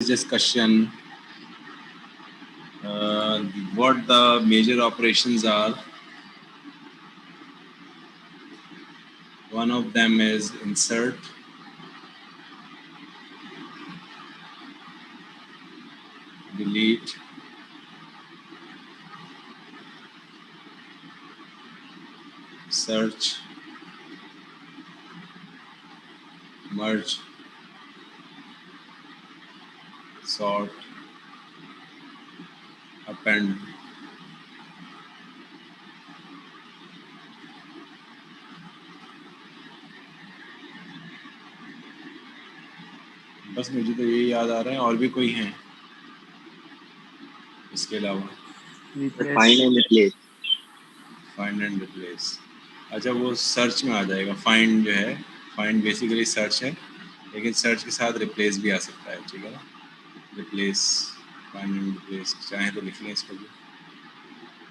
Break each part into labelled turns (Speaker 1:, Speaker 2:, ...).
Speaker 1: discussion what the major operations are. One of them is insert, delete, search, merge, sort, append. बस मुझे तो ये याद आ रहा है, और भी कोई हैं इसके अलावा?
Speaker 2: Find and replace.
Speaker 1: Find and replace, अच्छा वो सर्च में आ जाएगा। फाइंड जो है, फाइंड बेसिकली सर्च है, लेकिन सर्च के साथ रिप्लेस भी आ सकता है, ठीक है ना? रिप्लेस, फाइंड एंड रिप्लेस, चाहे तो लिख लें इसको भी,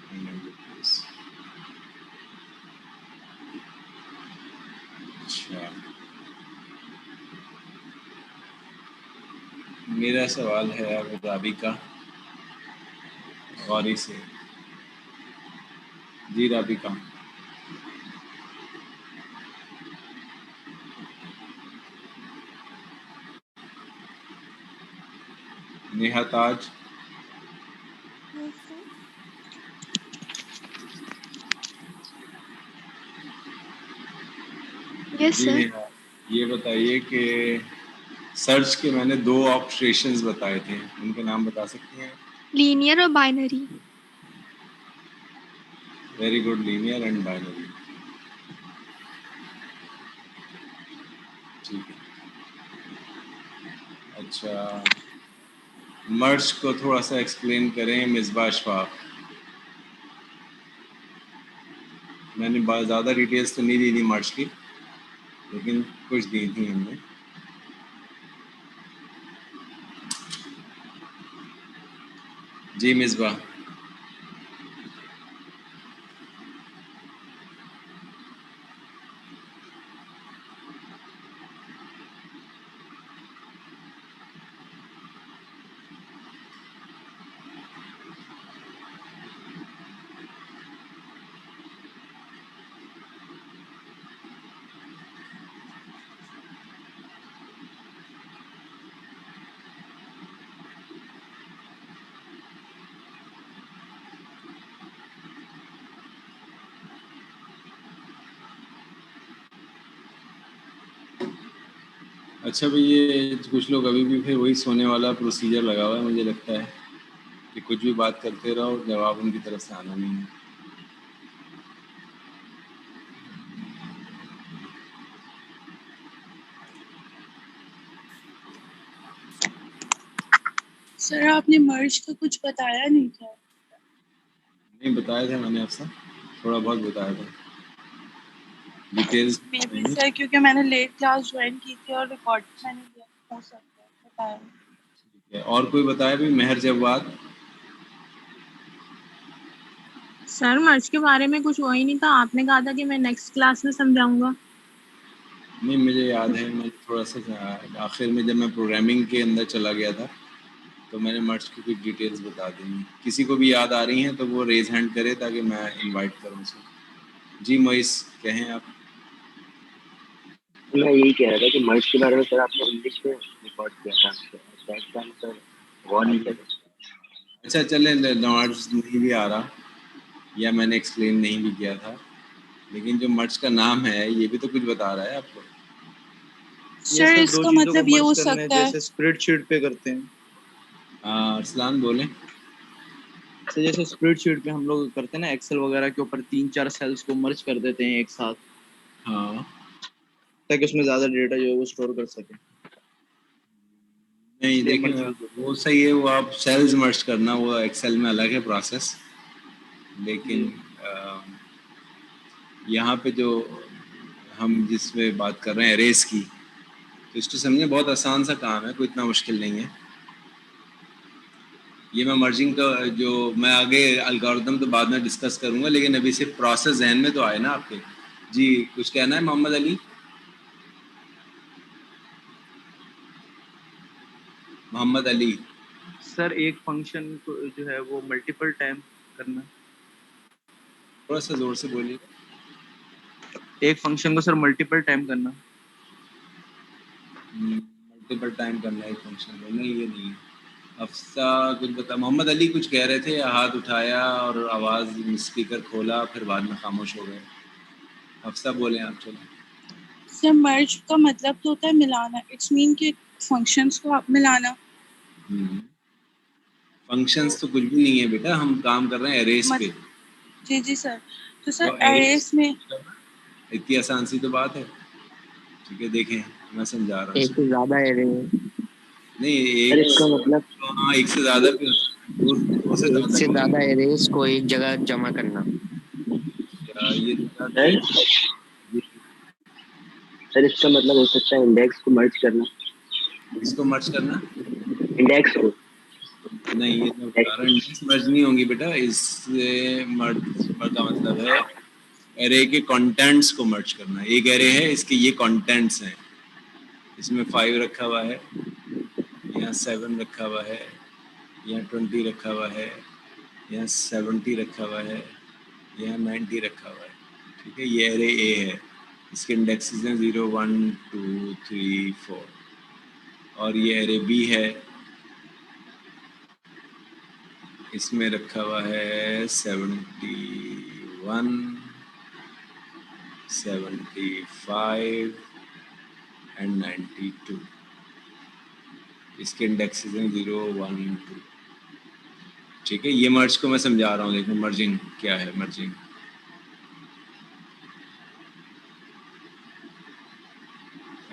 Speaker 1: फाइंड एंड रिप्लेस। अच्छा, मेरा सवाल है अब राबिका गौरी से। जी राबिका। नेहा ताज।
Speaker 3: यस
Speaker 1: जी
Speaker 3: सर।
Speaker 1: नेहा, ये बताइए कि सर्च के मैंने 2 ऑपरेशंस बताए थे, उनके नाम बता सकती हैं?
Speaker 3: लीनियर और binary.
Speaker 1: Very good, linear and binary, ठीक है। अच्छा, मर्ज को थोड़ा सा एक्सप्लेन करें मिसबा अशफाक। मैंने बहुत ज़्यादा डिटेल्स तो नहीं दी थी मर्ज की, लेकिन कुछ दी थी हमने। जी मिसबा। अच्छा भाई, ये कुछ लोग अभी भी फिर वही सोने वाला प्रोसीजर लगा हुआ है, मुझे लगता है कि कुछ भी बात करते रहो, जवाब उनकी तरफ से आना नहीं है।
Speaker 4: सर आपने मर्ज का कुछ बताया नहीं क्या?
Speaker 1: नहीं बताया था मैंने आपसे, थोड़ा बहुत बताया था, डिटेल्स।
Speaker 4: मे बी सर क्योंकि मैंने लेट क्लास ज्वाइन की थी और रिकॉर्ड मैंने दिया, हो सकता है बताया।
Speaker 1: ठीक है, और कोई बताया भी? मेहर जवाद।
Speaker 5: सर मर्ज के बारे में कुछ वही नहीं था, आपने कहा था कि मैं नेक्स्ट क्लास में समझाऊंगा।
Speaker 1: नहीं मुझे याद है, मैं थोड़ा सा आखिर में जब मैं प्रोग्रामिंग के अंदर चला गया था तो मैंने मर्ज की कुछ डिटेल्स बता दी। किसी को भी याद आ रही हैं तो वो रेज हैंड करे ताकि मैं इनवाइट करूं उसको। जी मोइस, कहें आप।
Speaker 2: मैं यही कह रहा था कि मर्ज के बारे में सर आपने इंग्लिश में रिकॉर्ड किया था, सर गौर नहीं कर रहे।
Speaker 1: अच्छा चलें, नॉट्स नहीं भी आ रहा या मैंने एक्सप्लेन नहीं भी किया था, लेकिन जो मर्ज का नाम है ये भी तो कुछ बता रहा है आपको।
Speaker 4: सर इसका मतलब ये हो सकता है
Speaker 6: जैसे स्प्रेडशीट पे करते हैं।
Speaker 1: अरसलान बोले।
Speaker 6: तो जैसे स्प्रेडशीट पे हम लोग करते हैं ना, एक्सेल वगैरह के ऊपर 3-4 सेल्स को मर्ज कर देते हैं एक साथ,
Speaker 1: हाँ,
Speaker 6: ताकि उसमें ज्यादा डेटा जो है वो स्टोर कर सके।
Speaker 1: नहीं देखिए वो सही है, वो आप सेल्स मर्ज करना वो एक्सेल में अलग है प्रोसेस, लेकिन यहाँ पे जो हम जिसमें बात कर रहे हैं एरेस की, तो इसको समझे बहुत आसान सा काम है, कोई इतना मुश्किल नहीं है। ये मैं मर्जिंग का जो मैं आगे एल्गोरिथम तो बाद में डिस्कस करूँगा, लेकिन अभी सिर्फ प्रोसेस जहन में तो आए ना आपके। जी कुछ कहना है मोहम्मद अली? मोहम्मद अली।
Speaker 6: सर एक फंक्शन को जो है वो मल्टीपल टाइम करना।
Speaker 1: थोड़ा सा जोर से बोलिए।
Speaker 6: एक फंक्शन को सर मल्टीपल टाइम करना।
Speaker 1: मल्टीपल टाइम करना है फंक्शन को, नहीं ये नहीं है। अफ्सा कुछ बता, मोहम्मद अली कुछ कह रहे थे, हाथ उठाया और आवाज़ स्पीकर खोला, फिर बाद में खामोश हो गए। अफ्सा बोले आप, चलो।
Speaker 4: सर मर्ज का मतलब तो होता है मिलाना, इट्स मीन कि फंक्शंस को आप मिलाना।
Speaker 1: फंक्शंस तो कुछ भी नहीं है बेटा, हम काम कर रहे हैं एरेस पे।
Speaker 4: जी जी सर। तो सर
Speaker 1: तो एरेस
Speaker 4: एरेस में
Speaker 1: इतनी आसान सी तो बात है। ठीक है, देखें मैं समझा रहा हूँ
Speaker 2: एक
Speaker 1: इसको।
Speaker 2: से ज्यादा एरे
Speaker 1: नहीं
Speaker 2: सर,
Speaker 1: एक,
Speaker 2: इसका मतलब
Speaker 1: तो हाँ एक से ज़्यादा भी होता है, दो से
Speaker 2: एक
Speaker 1: ज़्यादा
Speaker 2: से
Speaker 1: भी होता
Speaker 2: ज्यादा एरेस को एक जगह जमा करना।
Speaker 1: है। ये
Speaker 2: सर सर इसका मतलब हो सकता है इंडेक्स को मर्ज करना।
Speaker 1: इसको मर्ज करना।
Speaker 2: इंडेक्स को
Speaker 1: नहीं, ये मैं बता रहा हूँ, इंडेक्स मर्ज नहीं होंगी बेटा। इससे मर्ज का मतलब है एरे के कंटेंट्स को मर्ज करना। एक एरे है, इसके ये कंटेंट्स हैं, इसमें 5 रखा हुआ है, यहाँ 7 रखा हुआ है, यहाँ 20 रखा हुआ है, यहाँ 70 रखा हुआ है, यहाँ 90 रखा हुआ है। ठीक है, ये एरे ए है, इसके इंडेक्सेस हैं 0 1 2 3 4। और ये एरे बी है, इसमें रखा हुआ है 71 75 एंड 92। इसके इंडेक्सेस हैं 0 1 2। ठीक है, ये मर्ज को मैं समझा रहा हूँ, देखो मर्जिंग क्या है। मर्जिंग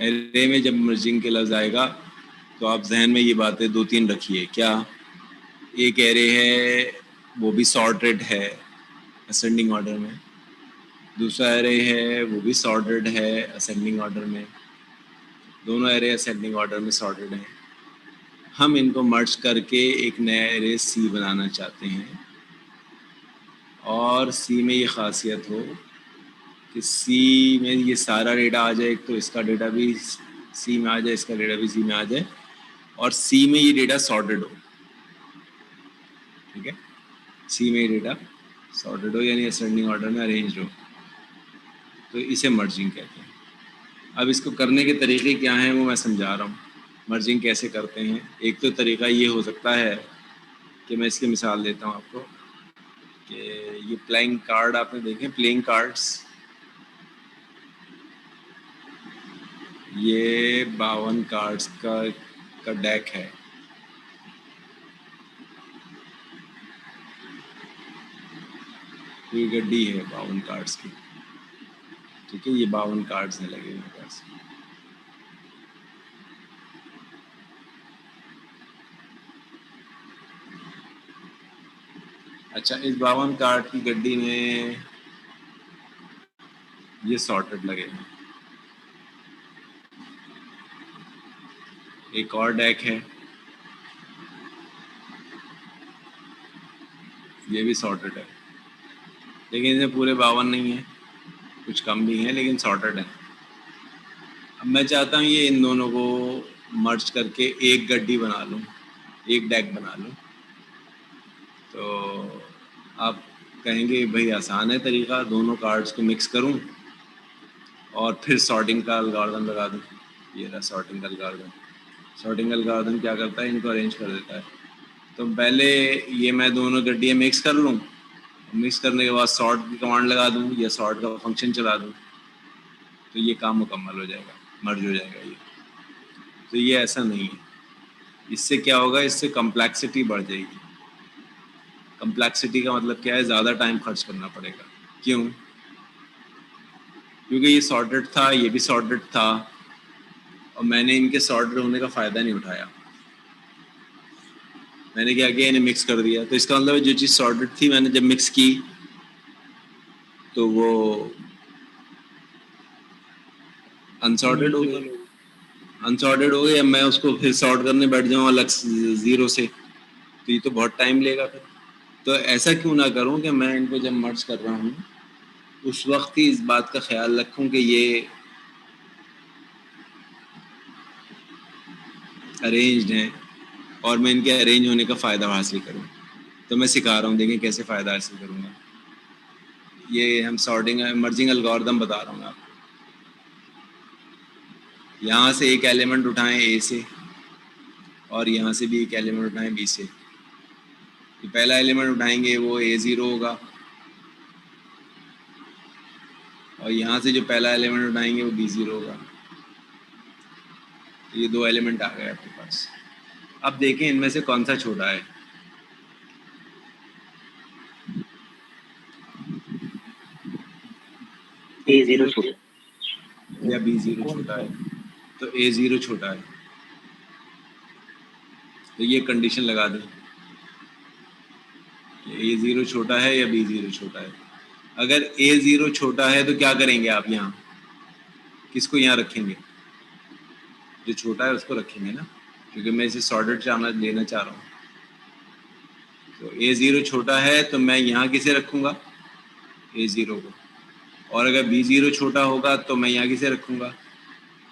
Speaker 1: एरे में जब मर्जिंग के लफ्ज़ आएगा तो आप जहन में ये बातें 2-3 रखिए। क्या? एक एरे है वो भी सॉर्टेड है असेंडिंग ऑर्डर में, दूसरा एरे है वो भी सॉर्टेड है असेंडिंग ऑर्डर में, दोनों एरे असेंडिंग ऑर्डर में सॉर्टेड हैं। हम इनको मर्ज करके एक नया एरे सी बनाना चाहते हैं, और सी में ये ख़ासियत हो कि सी में ये सारा डेटा आ जाए, एक तो इसका डेटा भी सी में आ जाए, इसका डेटा भी सी में आ जाए, और सी में ये डेटा सॉर्टेड हो। ठीक है, सी में ये डेटा सॉर्टेड हो यानी असेंडिंग ऑर्डर में अरेंज हो, तो इसे मर्जिंग कहते हैं। अब इसको करने के तरीके क्या हैं वो मैं समझा रहा हूँ। मर्जिंग कैसे करते हैं? एक तो तरीका ये हो सकता है कि मैं इसकी मिसाल देता हूँ आपको, कि ये प्लेइंग कार्ड आपने देखे, प्लेइंग कार्ड्स, ये 52 कार्ड्स का डेक है। ये गड्डी है 52 कार्ड्स की। ठीक है, ये 52 कार्ड्स हैं लगे मेरे पास। अच्छा, इस 52 कार्ड की गड्डी में ये सॉर्टेड लगे हैं। एक और डेक है, ये भी सॉर्टेड है, लेकिन इसमें पूरे 52 नहीं है, कुछ कम भी हैं लेकिन सॉर्टेड है। अब मैं चाहता हूँ ये इन दोनों को मर्ज करके एक गड्डी बना लूँ, एक डेक बना लूँ। तो आप कहेंगे भाई आसान है तरीका, दोनों कार्ड्स को मिक्स करूँ और फिर सॉर्टिंग का एल्गोरिथम लगा दूँ। ये रहा सॉर्टिंग का एल्गोरिथम। सॉर्टिंग का एल्गोरिथम क्या करता है? इनको अरेंज कर देता है। तो पहले ये मैं दोनों गड्डियाँ मिक्स कर लूँ, मिक्स करने के बाद सॉर्ट की कमांड लगा दूँ या सॉर्ट का फंक्शन चला दूँ, तो ये काम मुकम्मल हो जाएगा, मर्ज हो जाएगा ये। तो ये ऐसा नहीं है। इससे क्या होगा? इससे कम्प्लेक्सिटी बढ़ जाएगी। कम्प्लेक्सिटी का मतलब क्या है? ज़्यादा टाइम खर्च करना पड़ेगा। क्यों? क्योंकि ये सॉर्टेड था, ये भी सॉर्टेड था, और मैंने इनके सॉर्टेड होने का फ़ायदा नहीं उठाया। मैंने क्या किया? इन्हें मिक्स कर दिया। तो इसका मतलब जो चीज़ सॉर्टेड थी मैंने जब मिक्स की तो वो अनसॉर्टेड हो गई। अनसॉर्टेड हो गई, अब मैं उसको फिर सॉर्ट करने बैठ जाऊँ अलग ज़ीरो से, तो ये तो बहुत टाइम लेगा फिर। तो ऐसा क्यों ना करूं कि मैं इनको जब मर्ज कर रहा हूं उस वक्त ही इस बात का ख्याल रखूं कि ये अरेंज्ड हैं और मैं इनके अरेंज होने का फ़ायदा हासिल करूँ। तो मैं सिखा रहा हूँ, देखें कैसे फ़ायदा हासिल करूँगा। ये हम सॉर्टिंग मर्जिंग एल्गोरिथम बता रहा हूँ आपको। यहाँ से एक एलिमेंट उठाएं ए से और यहाँ से भी एक एलिमेंट उठाएं बी से। तो पहला एलिमेंट उठाएंगे वो A0 होगा और यहाँ से जो पहला एलिमेंट उठाएंगे वो B0 होगा। तो ये दो एलिमेंट आ गए आपके पास। अब देखें इनमें से कौन सा छोटा है।
Speaker 2: A0 छोटा
Speaker 1: या B0 छोटा है। तो A0 छोटा है। तो ये कंडीशन लगा दें, A0 छोटा है या B0 छोटा है। अगर A0 छोटा है तो क्या करेंगे आप, यहाँ किसको यहाँ रखेंगे, जो छोटा है उसको रखेंगे ना, क्योंकि मैं इसे सॉर्टेड लेना चाह रहा हूँ। तो A0 छोटा है तो मैं यहाँ किसे रखूँगा, A0 को। और अगर B0 छोटा होगा तो मैं यहाँ किसे रखूँगा,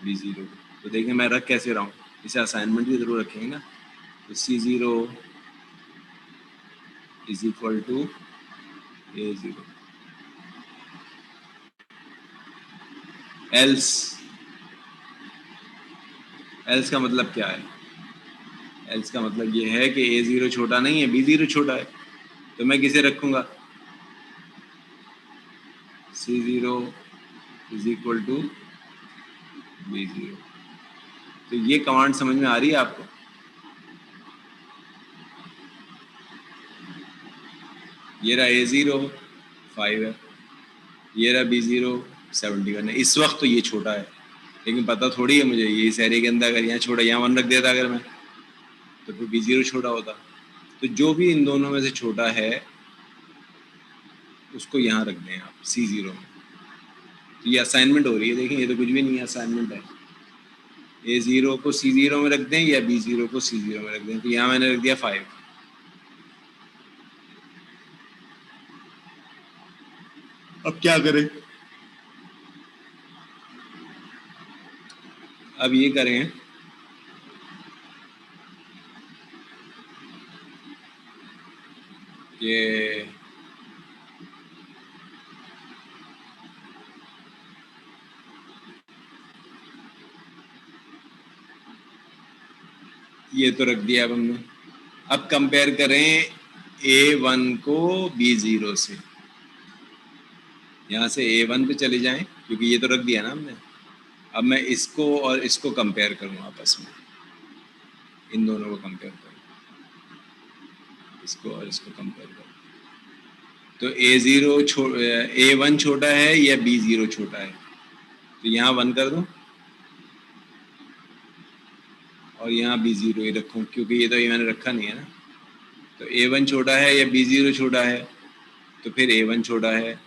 Speaker 1: B0 को। तो देखें मैं रख कैसे रहा हूँ, इसे असाइनमेंट भी ज़रूर रखेंगे ना। तो C0 is equal to A0 else का मतलब क्या है, एल्स का मतलब ये है कि A0 छोटा नहीं है, B0 छोटा है। तो मैं किसे रखूँगा, C0 is equal to B0। तो ये कमांड समझ में आ रही है आपको। ये रहा A0 5 है, ये रहा B0 71 है। इस वक्त तो ये छोटा है, लेकिन पता थोड़ी है मुझे ये इस एरिया के अंदर अगर यहाँ छोटा, यहाँ 1 रख देता अगर मैं, तो फिर B0 छोटा होता। तो जो भी इन दोनों में से छोटा है उसको यहाँ रख दें आप C0 में। तो ये असाइनमेंट हो रही है, देखें ये तो कुछ भी नहीं है, असाइनमेंट है। A0 को C0 में रख दें या B0 को C0 में रख दें। तो यहाँ मैंने रख दिया 5। अब क्या करें, अब ये करें कि ये तो रख दिया अब हमने। अब कंपेयर करें A1 को B0 से। यहाँ से A1 पे चले जाएं, क्योंकि ये तो रख दिया ना हमने। अब मैं इसको और इसको कंपेयर करूँ आपस में, इन दोनों को कंपेयर करूँ, इसको और इसको कंपेयर करूँ। तो A1 छोटा है या B0 छोटा है। तो यहाँ 1 कर दूँ और यहाँ B0 ही रखूँ, क्योंकि ये तो ये मैंने रखा नहीं है ना। तो A1 छोटा है या B0 छोटा है, तो फिर A1 छोटा है।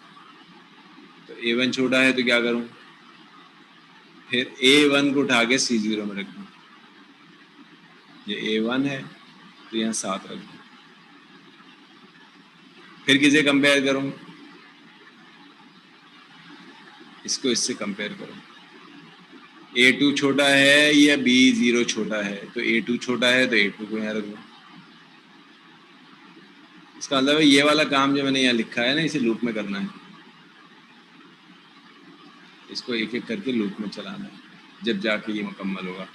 Speaker 1: तो A1 छोटा है तो क्या करूँ, फिर A1 को उठा के C0 में रख दूँ। ये A1 है तो यहाँ 7 रख दूँ। फिर किसे कंपेयर करूँ, इसको इससे कंपेयर करूँ। A2 छोटा है या B0 छोटा है। तो A2 छोटा है तो A2 को यहाँ रख दूँ। इसका मतलब है ये वाला काम जो मैंने यहाँ लिखा है ना, इसे लूप में करना है। इसको एक एक करके लूप में चलाना है, जब जाके ये मुकम्मल होगा।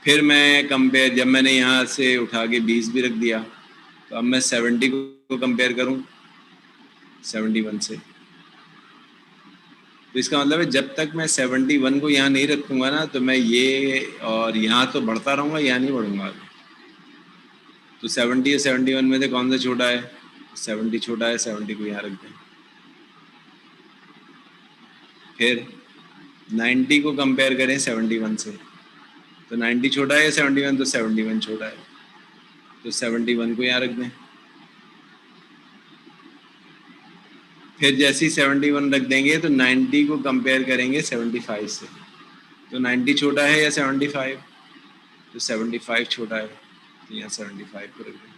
Speaker 1: फिर मैं कंपेयर, जब मैंने यहाँ से उठा के 20 भी रख दिया, तो अब मैं 70 को कंपेयर करूँ 71 से। तो इसका मतलब है जब तक मैं 71 को यहाँ नहीं रखूँगा ना, तो मैं ये और यहाँ तो बढ़ता रहूँगा, यहाँ नहीं बढ़ूँगा। तो 70 या 71 में से कौन सा छोटा है, 70 छोटा है, 70 को यहाँ रख दें। फिर 90 को कंपेयर करें 71 से, तो 90 छोटा है या 71, तो 71 छोटा है, तो 71 को यहाँ रख दें। फिर जैसे ही 71 रख देंगे तो 90 को कंपेयर करेंगे 75 से, तो 90 छोटा है या 75, तो 75 छोटा है, तो यहाँ 75 को रख दें।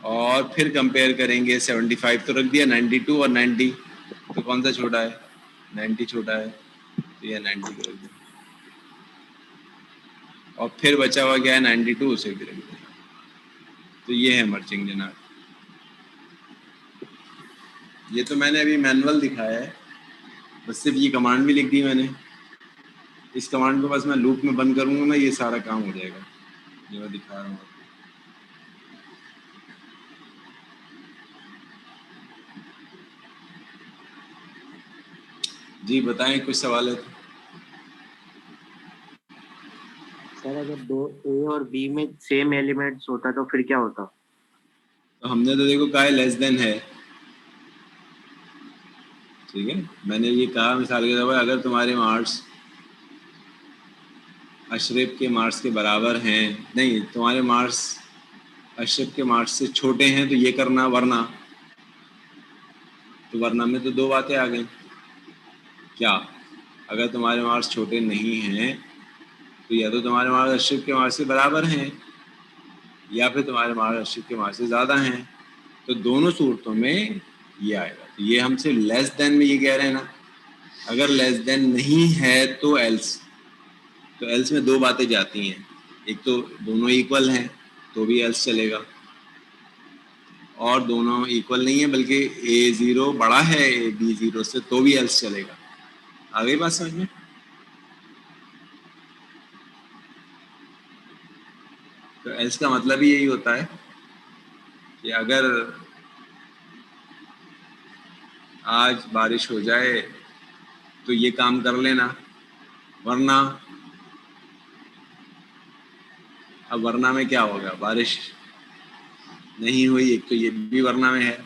Speaker 1: और फिर कंपेयर करेंगे 75 तो रख दिया, 92 और 90, तो कौन सा छोटा है, 90 छोटा है, तो यह 90 को रख दें। और फिर बचा हुआ क्या है 92, उसे भी रख देना। तो ये है मर्जिंग जनाब। ये तो मैंने अभी मैनुअल दिखाया है, बस सिर्फ ये कमांड भी लिख दी मैंने। इस कमांड को बस मैं लूप में बंद करूँगा ना, ये सारा काम हो जाएगा जो मैं दिखा रहा हूँ। जी बताएं, कुछ सवाल है तो।
Speaker 2: सर अगर दो ए और बी में सेम एलिमेंट्स होता तो फिर क्या होता?
Speaker 1: तो हमने तो देखो कहा है लेस देन है, ठीक है। मैंने ये कहा मिसाल के तौर पर अगर तुम्हारे मार्क्स अशरफ के मार्क्स के बराबर हैं, नहीं तुम्हारे मार्क्स अशरफ के मार्क्स से छोटे हैं तो ये करना, वरना तो वरना में तो दो बातें आ गई। क्या? अगर तुम्हारे मार्क्स छोटे नहीं हैं तो या तो तुम्हारे मार्क्स अशरफ के मार्क्स से बराबर हैं या फिर तुम्हारे मार्क्स अशरफ के मार्क्स से ज़्यादा हैं। तो दोनों सूरतों में ये आएगा। तो ये हमसे लेस देन में ये कह रहे हैं ना, अगर लेस देन नहीं है तो एल्स। तो एल्स में दो बातें जाती हैं, एक तो दोनों इक्वल हैं तो भी एल्स चलेगा, और दोनों इक्वल नहीं है बल्कि A0 बड़ा है B0 से तो भी एल्स चलेगा। आ गई बात समझ में? तो एल्स का मतलब ही यही होता है कि अगर आज बारिश हो जाए तो ये काम कर लेना, वरना अब वरना में क्या होगा, बारिश नहीं हुई, एक तो ये भी वरना में है,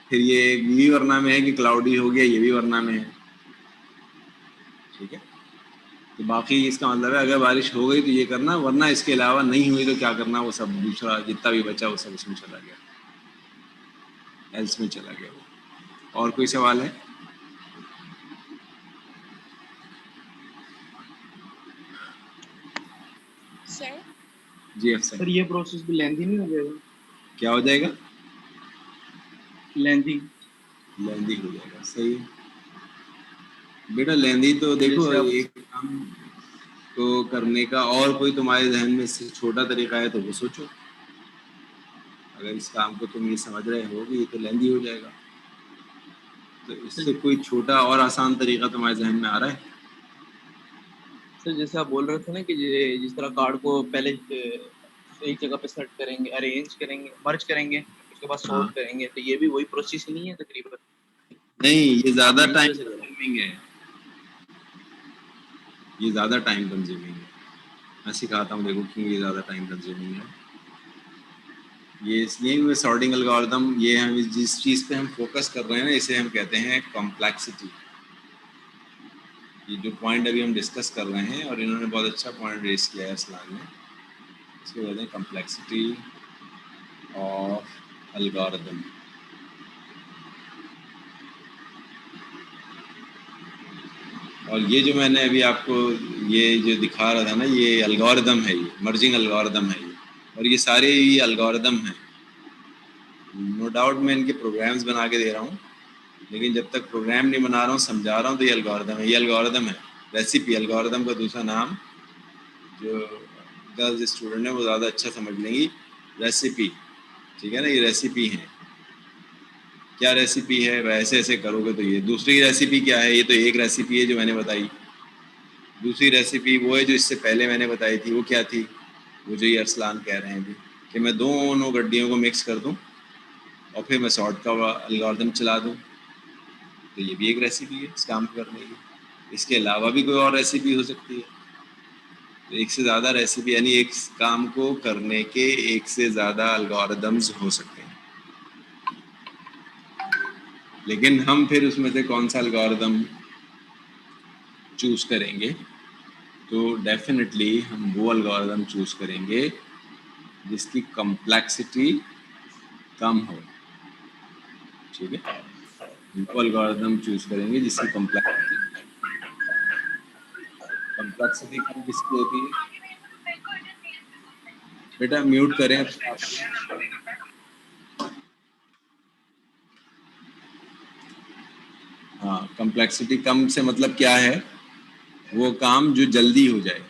Speaker 1: फिर ये भी वरना में है कि क्लाउडी हो गया, ये भी वरना में है, ठीक है। तो बाकी इसका मतलब है अगर बारिश हो गई तो ये करना, वरना इसके अलावा नहीं हुई तो क्या करना, वो सब दूसरा जितना भी बचा वो सब इसमें चला गया, एल्स में चला गया वो। और कोई सवाल है?
Speaker 4: सर
Speaker 1: जी अफसर।
Speaker 6: सर ये प्रोसेस भी लेंथी नहीं हो जाएगा?
Speaker 1: क्या हो जाएगा?
Speaker 6: लेंथी।
Speaker 1: लेंदी हो जाएगा, सही है बेटा। लेंदी तो देखो
Speaker 6: जैसे आप
Speaker 1: एक काम तो करने का और कोई तुम्हारे जहन में इससे छोटा तरीका है तो वो सोचो। अगर इस काम को तुम ये समझ रहे हो कि ये तो लेंदी हो जाएगा, तो इससे कोई छोटा और आसान तरीका तुम्हारे जहन में आ रहा है?
Speaker 6: सर जैसे आप बोल रहे थे ना कि जिस तरह कार्ड को पहले एक जगह पे सेट करेंगे, अरेंज करेंगे, मर्ज करेंगे, उसके बाद
Speaker 1: हाँ।
Speaker 6: सॉर्ट करेंगे, तो ये भी वही प्रोसेस नहीं है तकरीबन?
Speaker 1: नहीं, ये ज़्यादा
Speaker 6: आप इस
Speaker 1: टाइम
Speaker 6: तरह से करें।
Speaker 1: कंज्यूमिंग है, ये ज़्यादा टाइम कंज्यूमिंग है। मैं सिखाता हूँ, देखो क्यों ये ज़्यादा टाइम कंज्यूमिंग है। ये इसलिए कि सॉर्टिंग एल्गोरिथम, ये हम जिस चीज़ पे हम फोकस कर रहे हैं ना, इसे हम कहते हैं कॉम्प्लेक्सिटी। ये जो पॉइंट अभी हम डिस्कस कर रहे हैं, और इन्होंने बहुत अच्छा पॉइंट रेस किया है इस्लाम में, इसको कहते हैं कॉम्प्लेक्सिटी ऑफ एल्गोरिथम। और ये जो मैंने अभी आपको ये जो दिखा रहा था ना, ये एल्गोरिथम है, ये मर्जिंग एल्गोरिथम है ये, और ये सारे ये एल्गोरिथम हैं। नो डाउट मैं इनके प्रोग्राम्स बना के दे रहा हूँ, लेकिन जब तक प्रोग्राम नहीं बना रहा हूँ, समझा रहा हूँ, तो ये एल्गोरिथम है, ये एल्गोरिथम है। रेसिपी, एल्गोरिथम का दूसरा नाम जो गर्ल्स स्टूडेंट है वो ज़्यादा अच्छा समझ लेंगी, रेसिपी, ठीक है ना। ये रेसिपी है, क्या रेसिपी है, वैसे ऐसे करोगे तो ये। दूसरी रेसिपी क्या है, ये तो एक रेसिपी है जो मैंने बताई। दूसरी रेसिपी वो है जो इससे पहले मैंने बताई थी, वो क्या थी, वो जो ये अरसलान कह रहे हैं अभी, कि मैं दोनों गड्डियों को मिक्स कर दूं और फिर मैं सॉर्ट का एल्गोरिथम चला दूं। तो ये भी एक रेसिपी है इस काम को करने की। इसके अलावा भी कोई और रेसिपी हो सकती है। तो एक से ज़्यादा रेसिपी, यानी एक काम को करने के एक से ज़्यादा एल्गोरिथम्स हो सकते हैं, लेकिन हम फिर उसमें से कौन सा एल्गोरिथम चूज़ करेंगे, तो डेफिनेटली हम वो एल्गोरिथम चूज़ करेंगे जिसकी कॉम्प्लेक्सिटी कम हो, ठीक है। वो एल्गोरिथम चूज़ करेंगे जिसकी कॉम्प्लेक्सिटी कम किसकी होती है। बेटा म्यूट करें आप। हाँ, कॉम्प्लेक्सिटी कम से मतलब क्या है, वो काम जो जल्दी हो जाए,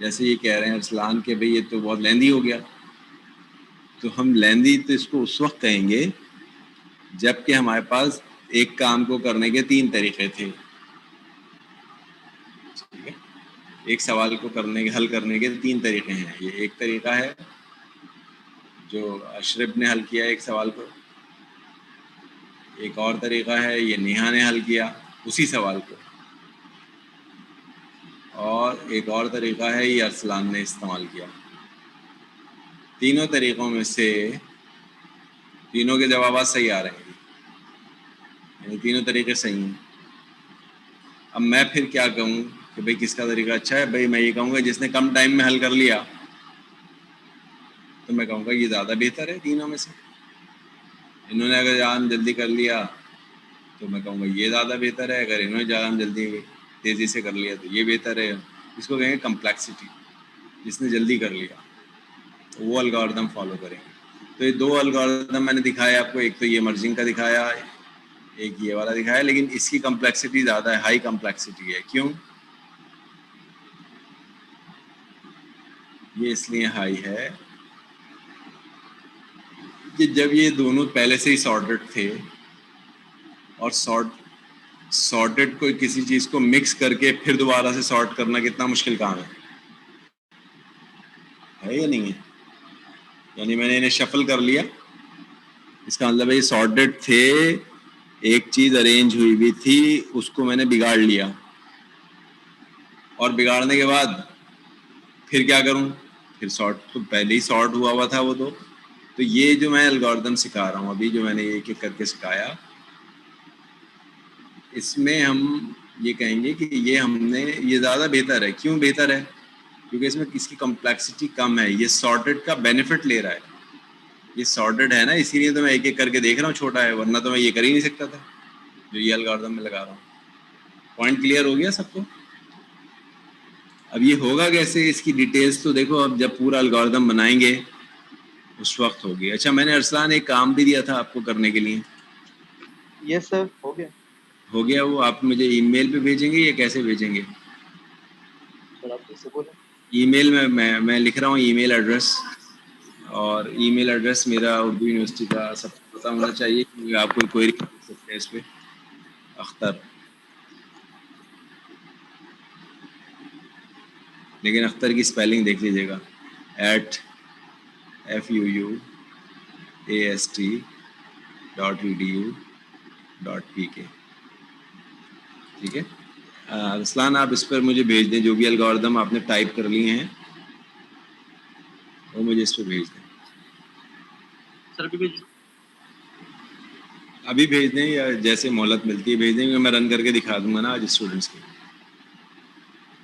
Speaker 1: जैसे ये कह रहे हैं अरसलान के भाई ये तो बहुत लेंदी हो गया, तो हम लेंदी तो इसको उस वक्त कहेंगे जबकि हमारे पास एक काम को करने के 3 तरीके थे, ठीक है। एक सवाल को हल करने के 3 तरीके हैं। ये एक तरीका है जो अशरफ ने हल किया एक सवाल को, एक और तरीका है ये नेहा ने हल किया उसी सवाल को, और एक और तरीका है ये अरसलान ने इस्तेमाल किया। तीनों तरीक़ों में से तीनों के जवाब सही आ रहे हैं, यानी तीनों तरीके सही हैं। अब मैं फिर क्या कहूँ कि भाई किसका तरीका अच्छा है? भाई मैं ये कहूँगा जिसने कम टाइम में हल कर लिया, तो मैं कहूँगा ये ज़्यादा बेहतर है तीनों में से। इन्होंने अगर ज़्यादा जल्दी कर लिया तो मैं कहूँगा ये ज़्यादा बेहतर है, अगर इन्होंने ज़्यादा जल्दी तेज़ी से कर लिया तो ये बेहतर है। इसको कहेंगे कम्प्लेक्सिटी। जिसने जल्दी कर लिया तो वो एल्गोरिथम फॉलो करेंगे। तो ये 2 एल्गोरिथम मैंने दिखाया आपको, एक तो ये मर्जिंग का दिखाया, एक ये वाला दिखाया, लेकिन इसकी कम्प्लेक्सिटी ज़्यादा है, हाई कम्प्लेक्सिटी है। क्यों? ये इसलिए हाई है कि जब ये दोनों पहले से ही सॉर्टेड थे, और सॉर्टेड को किसी चीज़ को मिक्स करके फिर दोबारा से सॉर्ट करना कितना मुश्किल काम है या नहीं है? यानी मैंने इन्हें शफल कर लिया, इसका मतलब ये सॉर्टेड थे, एक चीज़ अरेंज हुई भी थी, उसको मैंने बिगाड़ लिया, और बिगाड़ने के बाद फिर क्या करूं? फिर सॉर्ट तो पहले ही सॉर्ट हुआ था वो तो ये जो मैं एल्गोरिथम सिखा रहा हूँ अभी, जो मैंने एक एक करके सिखाया, इसमें हम ये कहेंगे कि ये ज़्यादा बेहतर है। क्यों बेहतर है? क्योंकि इसमें इसकी कम्प्लेक्सिटी कम है, ये सॉर्टेड का बेनिफिट ले रहा है। ये सॉर्टेड है ना, इसीलिए तो मैं एक एक करके देख रहा हूँ, छोटा है, वरना तो मैं ये कर ही नहीं सकता था जो ये एल्गोरिथम में लगा रहा हूँ। पॉइंट क्लियर हो गया सबको? अब ये होगा कैसे, इसकी डिटेल्स तो देखो, अब जब पूरा एल्गोरिथम बनाएंगे उस वक्त होगी। अच्छा, मैंने अरसलान एक काम भी दिया था आपको करने के लिए।
Speaker 6: यस सर, हो गया।
Speaker 1: हो गया वो? आप मुझे ईमेल पे भेजेंगे या कैसे भेजेंगे?
Speaker 6: सर आप कैसे बोले?
Speaker 1: ईमेल में मैं लिख रहा हूँ ईमेल एड्रेस, और ईमेल एड्रेस मेरा उर्दू यूनिवर्सिटी का सबको पता होना चाहिए, क्योंकि आप कोई क्वेरी कर सकते हैं इस पर। अख्तर, लेकिन अख्तर की स्पेलिंग देख लीजिएगा, @fuuast.edu.pk, ठीक है। अरसलान आप इस पर मुझे भेज दें जो भी एल्गोरिथम आपने टाइप कर लिए हैं, वो मुझे इस पर भेज दें।
Speaker 6: सर अभी भेजूं?
Speaker 1: अभी भेज दें या जैसे मोहलत मिलती है भेज दें, मैं रन करके दिखा दूंगा ना आज स्टूडेंट्स के।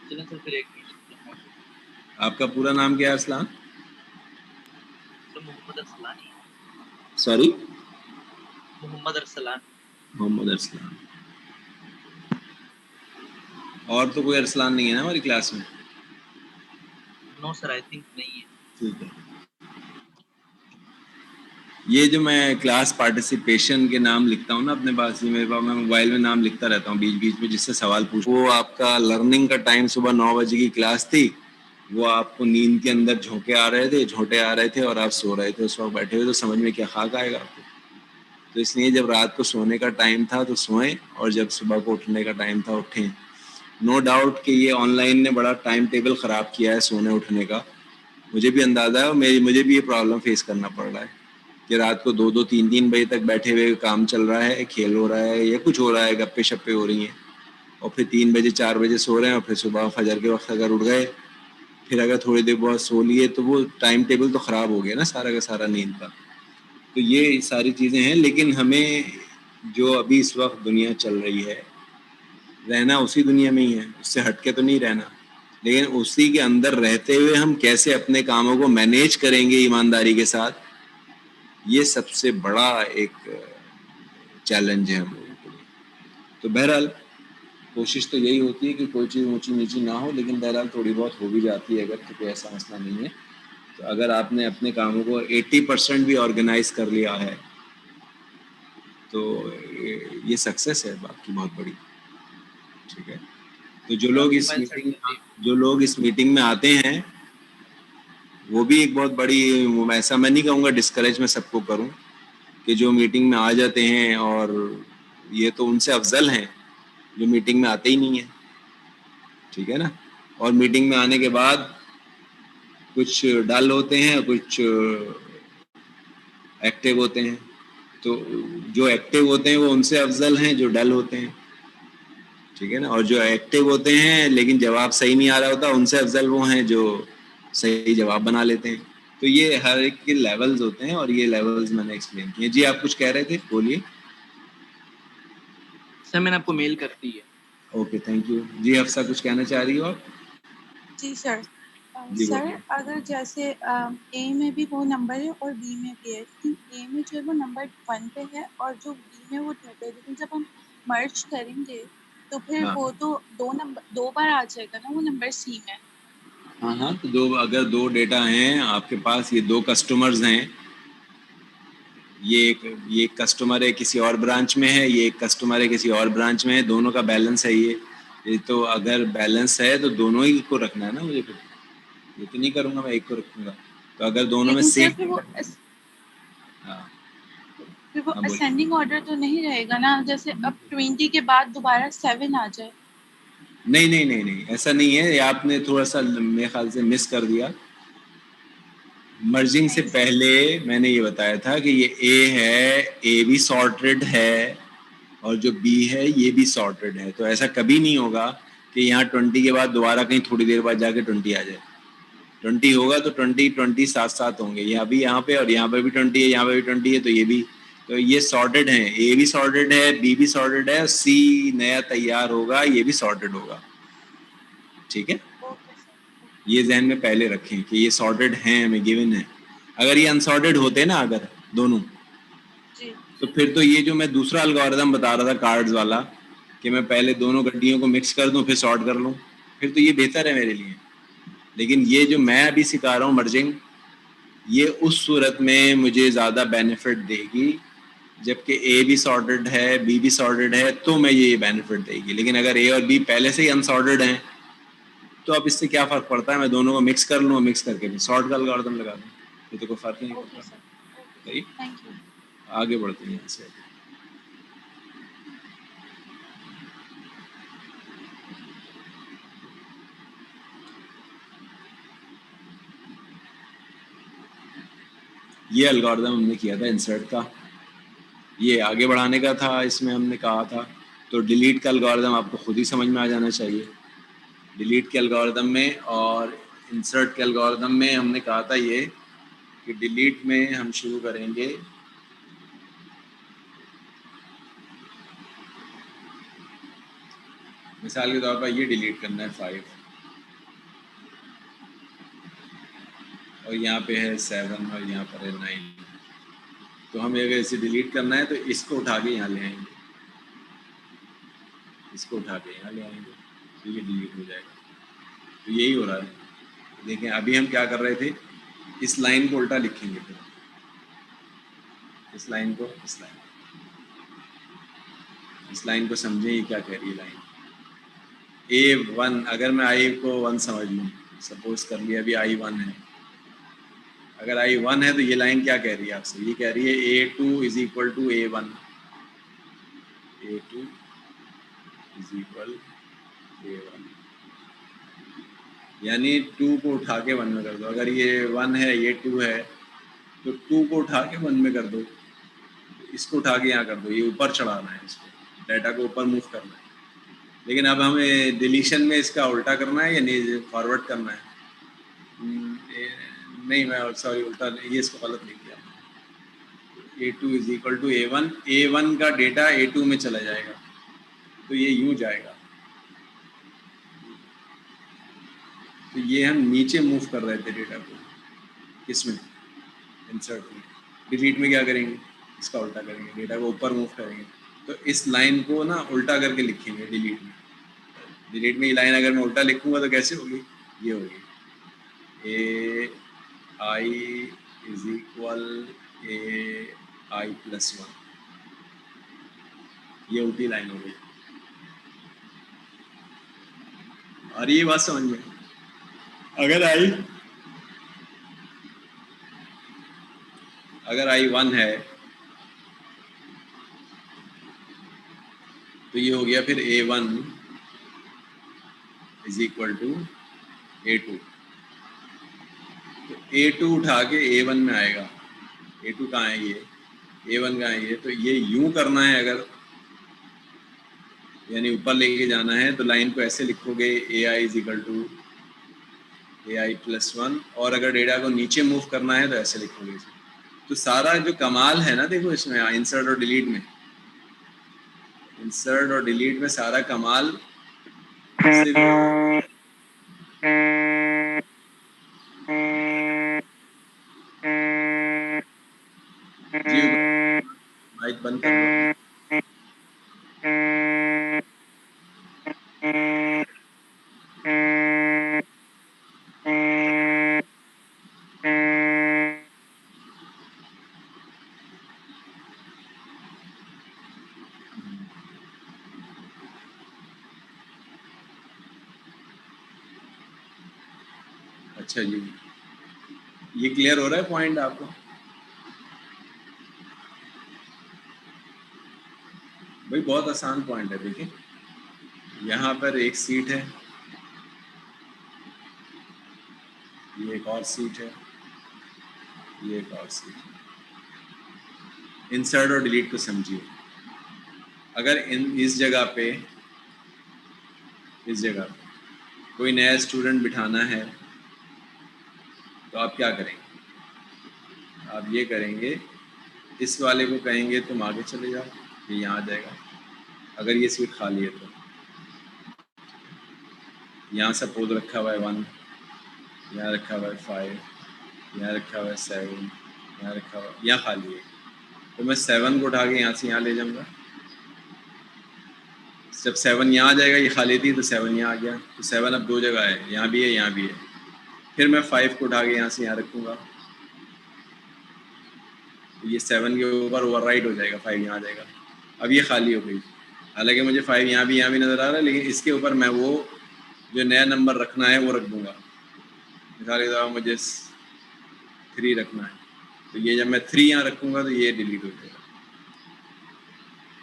Speaker 6: चलें सर, फिर एक मिनट।
Speaker 1: आपका पूरा नाम क्या है अरसलान?
Speaker 6: सर मोहम्मद अरसलान ही है।
Speaker 1: सॉरी,
Speaker 6: मोहम्मद अरसलान।
Speaker 1: मोहम्मद अरसलान। और तो कोई अरसलान नहीं है ना हमारी क्लास में?
Speaker 6: नो सर, आई थिंक नहीं है।
Speaker 1: ठीक है। ये जो मैं क्लास पार्टिसिपेशन के नाम लिखता हूँ ना अपने पास, ये मेरे पास, मैं मोबाइल में नाम लिखता रहता हूँ बीच बीच में, जिससे सवाल पूछ, वो आपका लर्निंग का टाइम सुबह 9 बजे की क्लास थी, वो आपको नींद के अंदर झोंके आ रहे थे, झोंटे आ रहे थे, और आप सो रहे थे उस वक्त बैठे हुए, तो समझ में क्या खाक आएगा आपको। तो इसलिए जब रात को सोने का टाइम था तो सोएं, और जब सुबह को उठने का टाइम था उठें। नो डाउट कि ये ऑनलाइन ने बड़ा टाइम टेबल ख़राब किया है सोने उठने का, मुझे भी अंदाज़ा है, और मुझे भी ये प्रॉब्लम फेस करना पड़ रहा है कि रात को 2-2, 3-3 बजे तक बैठे हुए काम चल रहा है, खेल हो रहा है या कुछ हो रहा है, गप्पे शप्पे हो रही हैं, और फिर 3 बजे 4 बजे सो रहे हैं, और फिर सुबह फजर के वक्त अगर उठ गए, फिर अगर थोड़ी देर बहुत सो लिए, तो वो टाइम टेबल तो ख़राब हो गया ना सारा का सारा नींद का। तो ये सारी चीज़ें हैं, लेकिन हमें जो अभी इस वक्त दुनिया चल रही है, रहना उसी दुनिया में ही है, उससे हट के तो नहीं रहना, लेकिन उसी के अंदर रहते हुए हम कैसे अपने कामों को मैनेज करेंगे ईमानदारी के साथ, ये सबसे बड़ा एक चैलेंज है हम लोगों के लिए। तो बहरहाल कोशिश तो यही होती है कि कोई चीज़ ऊंची नीची ना हो, लेकिन बहरहाल थोड़ी बहुत हो भी जाती है अगर, तो कोई ऐसा मसला नहीं है। तो अगर आपने अपने कामों को 80% भी ऑर्गेनाइज कर लिया है तो ये सक्सेस है बाकी बहुत बड़ी, ठीक है। तो जो लोग इस मीटिंग, जो लोग इस मीटिंग में आते हैं वो भी एक बहुत बड़ी, ऐसा मैं नहीं कहूँगा डिस्करेज मैं सबको करूँ कि जो मीटिंग में आ जाते हैं, और ये तो उनसे अफजल हैं जो मीटिंग में आते ही नहीं है, ठीक है ना। और मीटिंग में आने के बाद कुछ डल होते हैं, कुछ एक्टिव होते हैं। तो जो एक्टिव होते हैं वो उनसे अफजल हैं जो डल होते हैं, ठीक है ना। और जो एक्टिव होते हैं लेकिन जवाब सही नहीं आ रहा होता, उनसे अफजल वो हैं जो सही जवाब बना लेते हैं। तो ये हर एक के लेवल्स होते हैं, और ये लेवल्स मैंने एक्सप्लेन किए। जी आप कुछ कह रहे थे, बोलिए।
Speaker 6: सर मैंने आपको मेल कर दी है।
Speaker 1: Okay, thank you. जी हफ्सा कुछ कहना चाह रही हो आप?
Speaker 4: जी सर।
Speaker 1: जी
Speaker 4: सर
Speaker 1: बोलिए।
Speaker 4: अगर जैसे ए में भी वो नंबर है और बी में भी है, लेकिन ए में जो है वो नंबर 1 पे है और जो बी में वो 2 पे है, लेकिन जब हम मर्ज करेंगे तो फिर
Speaker 1: हाँ
Speaker 4: वो तो दो बार आ जाएगा ना वो नंबर सी में।
Speaker 1: हाँ हाँ, तो अगर दो डेटा हैं आपके पास, ये दो कस्टमर्स हैं, ये एक कस्टमर है किसी और ब्रांच में है, ये एक कस्टमर है किसी और ब्रांच में है, दोनों का बैलेंस है ये तो अगर बैलेंस है तो दोनों ही को रखना है ना मुझे। फिर ये तो नहीं करूँगा मैं एक को रखूँगा। तो अगर दोनों में
Speaker 4: लेकिन सर
Speaker 1: सेम, हाँ
Speaker 4: फिर वो
Speaker 1: हाँ बोलिए।
Speaker 4: असेंडिंग ऑर्डर तो नहीं रहेगा ना, जैसे अब 20 के बाद दोबारा 7 आ जाए।
Speaker 1: नहीं नहीं नहीं नहीं, ऐसा नहीं है। ये आपने थोड़ा सा मेरे ख्याल से मिस कर दिया। मर्जिंग से
Speaker 4: नहीं सर।
Speaker 1: पहले मैंने ये बताया था कि ये ए है, ए भी सॉर्टेड है, और जो बी है ये भी सॉर्टेड है। तो ऐसा कभी नहीं होगा कि यहाँ 20 के बाद दोबारा कहीं थोड़ी देर बाद जाके 20 आ जाए। 20 होगा तो 20 साथ साथ होंगे, ये अभी यहाँ पे और यहाँ पे भी 20 है, यहाँ पे भी 20 है, तो ये भी, तो ये सॉर्टेड है। ए भी सॉर्टेड है, बी भी सॉर्टेड है, सी नया तैयार होगा, ये भी सॉर्टेड होगा, ठीक है।
Speaker 4: Okay sir.
Speaker 1: ये जहन में पहले रखें कि ये सॉर्टेड हैं, हमें गिवन है। अगर ये अनसॉर्टेड होते ना अगर दोनों,
Speaker 4: जी
Speaker 1: तो फिर तो ये जो मैं दूसरा अलगोरिथम बता रहा था कार्ड्स वाला, कि मैं पहले दोनों गड्डियों को मिक्स कर दूं फिर सॉर्ट कर लूं, फिर तो ये बेहतर है मेरे लिए। लेकिन ये जो मैं अभी सिखा रहा हूँ मर्जिंग, ये उस सूरत में मुझे ज़्यादा बेनिफिट देगी जबकि ए भी सॉर्टेड है, बी भी सॉर्टेड है, तो मैं ये बेनिफिट देगी। लेकिन अगर ए और बी पहले से ही अनसॉर्टेड हैं तो अब इससे क्या फ़र्क पड़ता है, मैं दोनों को मिक्स कर लूँ, मिक्स करके भी सॉर्ट का अलगोरिथम लगा दूँ, ये तो कोई फ़र्क ही नहीं
Speaker 4: ओके
Speaker 1: पड़ता।
Speaker 4: सर। ओके
Speaker 1: सही,
Speaker 4: सर, थैंक यू।
Speaker 1: आगे बढ़ते हैं यहाँ से। ये अलगोरिथम हमने किया था इंसर्ट का, ये आगे बढ़ाने का था, इसमें हमने कहा था। तो डिलीट का अलगोरिथम आपको खुद ही समझ में आ जाना चाहिए। डिलीट के अलगोरिथम में और इंसर्ट के अलगोरिथम में हमने कहा था ये कि डिलीट में हम शुरू करेंगे मिसाल के तौर पर ये डिलीट करना है 5, और यहाँ पे है 7 और यहाँ पर है 9। तो हमें अगर इसे डिलीट करना है तो इसको उठा के यहाँ ले आएंगे, इसको उठा के यहाँ ले आएंगे, तो ये डिलीट हो जाएगा। तो यही हो रहा है। देखें अभी हम क्या कर रहे थे, इस लाइन को उल्टा लिखेंगे, फिर इस लाइन को, इस लाइन को समझें ये क्या कह रही है लाइन। A1, अगर मैं I को 1 समझ लूँ, सपोज कर लिया अभी I1 है, अगर I1 है तो ये लाइन क्या कह रही है आपसे, ये कह रही है A2 is equal to A1, A2 is equal A1, यानी 2 को उठा के 1 में कर दो। अगर ये 1 है, ये 2 है, तो 2 को उठा के 1 में कर दो, इसको उठा के यहाँ कर दो, ये ऊपर चढ़ाना है, इसको डाटा को ऊपर मूव करना है। लेकिन अब हमें डिलीशन में इसका उल्टा करना है या नहीं फॉरवर्ड करना है? नहीं, मैं सॉरी उल्टा, ये इसको गलत लिख दिया। A2 is equal to A1, A1 का डेटा A2 में चला जाएगा, तो ये यूं जाएगा। तो ये हम नीचे मूव कर रहे थे डेटा को, किसमें, इंसर्ट में। डिलीट में क्या करेंगे, इसका उल्टा करेंगे, डेटा को ऊपर मूव करेंगे। तो इस लाइन को ना उल्टा करके लिखेंगे डिलीट में। डिलीट में ये लाइन अगर मैं उल्टा लिखूंगा तो कैसे होगी, ये होगी AI is equal AI plus 1, ये उल्टी लाइन हो गई। और ये बात समझ में, अगर आई 1 है तो ये हो गया फिर A1 is equal to A2। तो A2 उठा के A1 में आएगा। A2 कहाँ है ये, A1 कहाँ है ये, तो ये यूं करना है अगर, यानी ऊपर लेके जाना है तो लाइन को ऐसे लिखोगे AI is equal to AI plus 1, और अगर डेटा को नीचे मूव करना है तो ऐसे लिखोगे। तो सारा जो कमाल है ना, देखो इसमें इंसर्ट और डिलीट में, इंसर्ट और डिलीट में सारा कमाल सिर्फ जी माइक बंद कर दो। अच्छा जी, ये क्लियर हो रहा है पॉइंट आपको? भाई बहुत आसान पॉइंट है। देखिए यहाँ पर एक सीट है, ये एक और सीट है, ये एक और सीट है। इंसर्ट और डिलीट को समझिए। अगर इस जगह पे, इस जगह पे कोई नया स्टूडेंट बिठाना है तो आप क्या करेंगे? आप ये करेंगे, इस वाले को कहेंगे तुम आगे चले जाओ, ये यहाँ आ जाएगा। अगर ये सीट खाली है तो यहाँ सपोज रखा हुआ है 1, यहाँ रखा हुआ है 5, यहाँ रखा हुआ है 7, यहाँ रखा हुआ, यहाँ खाली है, तो मैं 7 को उठा के यहाँ से यहाँ ले जाऊँगा। जब 7 यहाँ आ जाएगा, ये खाली थी तो 7 यहाँ आ गया, तो 7 अब 2 जगह है, यहाँ भी है, यहाँ भी है। फिर मैं 5 को उठा के यहाँ से यहाँ रखूँगा, तो ये 7 के ऊपर ओवरराइट हो जाएगा, 5 यहाँ आ जाएगा। अब ये खाली हो गई, हालांकि मुझे 5 यहाँ भी नज़र आ रहा है, लेकिन इसके ऊपर मैं वो जो नया नंबर रखना है वो रख दूँगा। मिसाल के तौर पर मुझे 3 रखना है, तो ये जब मैं 3 यहाँ रखूँगा तो ये डिलीट हो जाएगा,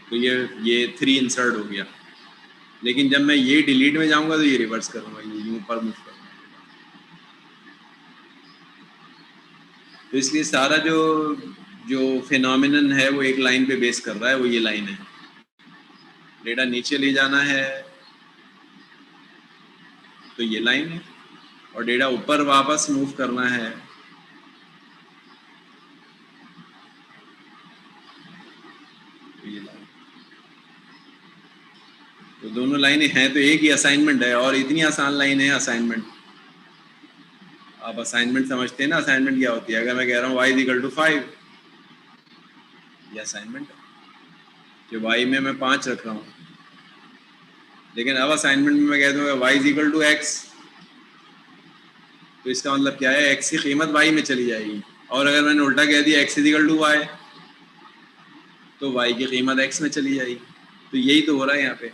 Speaker 1: तो ये 3 इंसर्ट हो गया। लेकिन जब मैं ये डिलीट में जाऊँगा तो ये रिवर्स करूँगा, ये यूँ ऊपर मूव करूँगा। तो इसलिए सारा जो फिनोमिनन है वो एक लाइन पे बेस कर रहा है, वो ये लाइन है। डेटा नीचे ले जाना है तो ये लाइन है, और डेटा ऊपर वापस मूव करना है तो ये लाइन। तो दोनों लाइनें हैं तो एक ही असाइनमेंट है, और इतनी आसान लाइन है असाइनमेंट। आप असाइनमेंट समझते हैं ना, असाइनमेंट क्या होती है? अगर मैं कह रहा हूँ y इज इक्वल टू 5, ये असाइनमेंट है कि y में मैं 5 रख रहा हूँ। लेकिन अब असाइनमेंट में मैं कह दूँगा y is equal to x, तो इसका मतलब क्या है? x की कीमत y में चली जाएगी। और अगर मैंने उल्टा कह दिया x is equal to y, तो y की कीमत x में चली जाएगी। तो यही तो हो रहा है यहाँ पे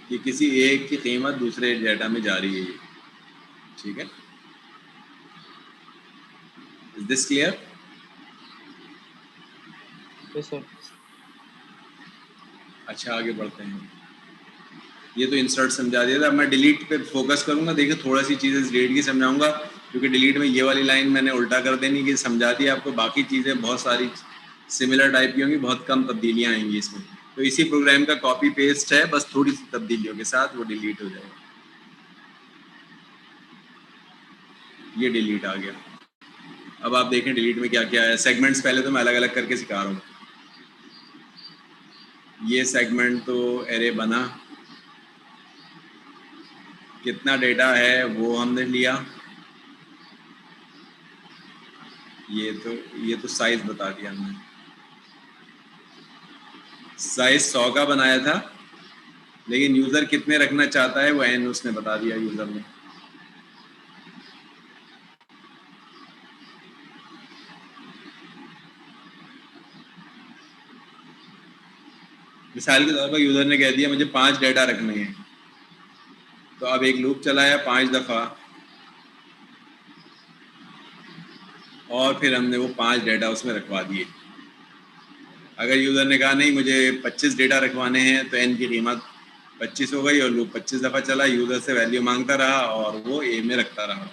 Speaker 1: कि किसी एक की कीमत दूसरे डेटा में जा रही है। ठीक है, is this clear?
Speaker 6: Yes sir.
Speaker 1: अच्छा आगे बढ़ते हैं। ये तो इंसर्ट समझा दिया था, अब मैं डिलीट पे फोकस करूंगा। देखिए थोड़ा सी चीज़ें डिलीट की समझाऊंगा, क्योंकि डिलीट में ये वाली लाइन मैंने उल्टा कर देनी कि समझा दी आपको। बाकी चीज़ें बहुत सारी सिमिलर टाइप की होंगी, बहुत कम तब्दीलियाँ आएंगी इसमें। तो इसी प्रोग्राम का कॉपी पेस्ट है, बस थोड़ी सी तब्दीलियों के साथ वो डिलीट हो जाएगा। ये डिलीट आ गया। अब आप देखें डिलीट में क्या क्या है। सेगमेंट्स पहले तो मैं अलग अलग करके सिखा रहा हूँ। ये सेगमेंट तो एरे बना, कितना डेटा है वो हमने लिया। ये तो साइज बता दिया हमने, साइज 100 का बनाया था, लेकिन यूज़र कितने रखना चाहता है वो n उसने बता दिया यूज़र ने। मिसाल के तौर पर यूज़र ने कह दिया मुझे 5 डेटा रखने हैं, तो अब एक लूप चलाया 5 दफ़ा और फिर हमने वो 5 डेटा उसमें रखवा दिए। अगर यूज़र ने कहा नहीं मुझे 25 डेटा रखवाने हैं तो n की कीमत 25 हो गई और लूप 25 दफ़ा चला, यूज़र से वैल्यू मांगता रहा और वो a में रखता रहा।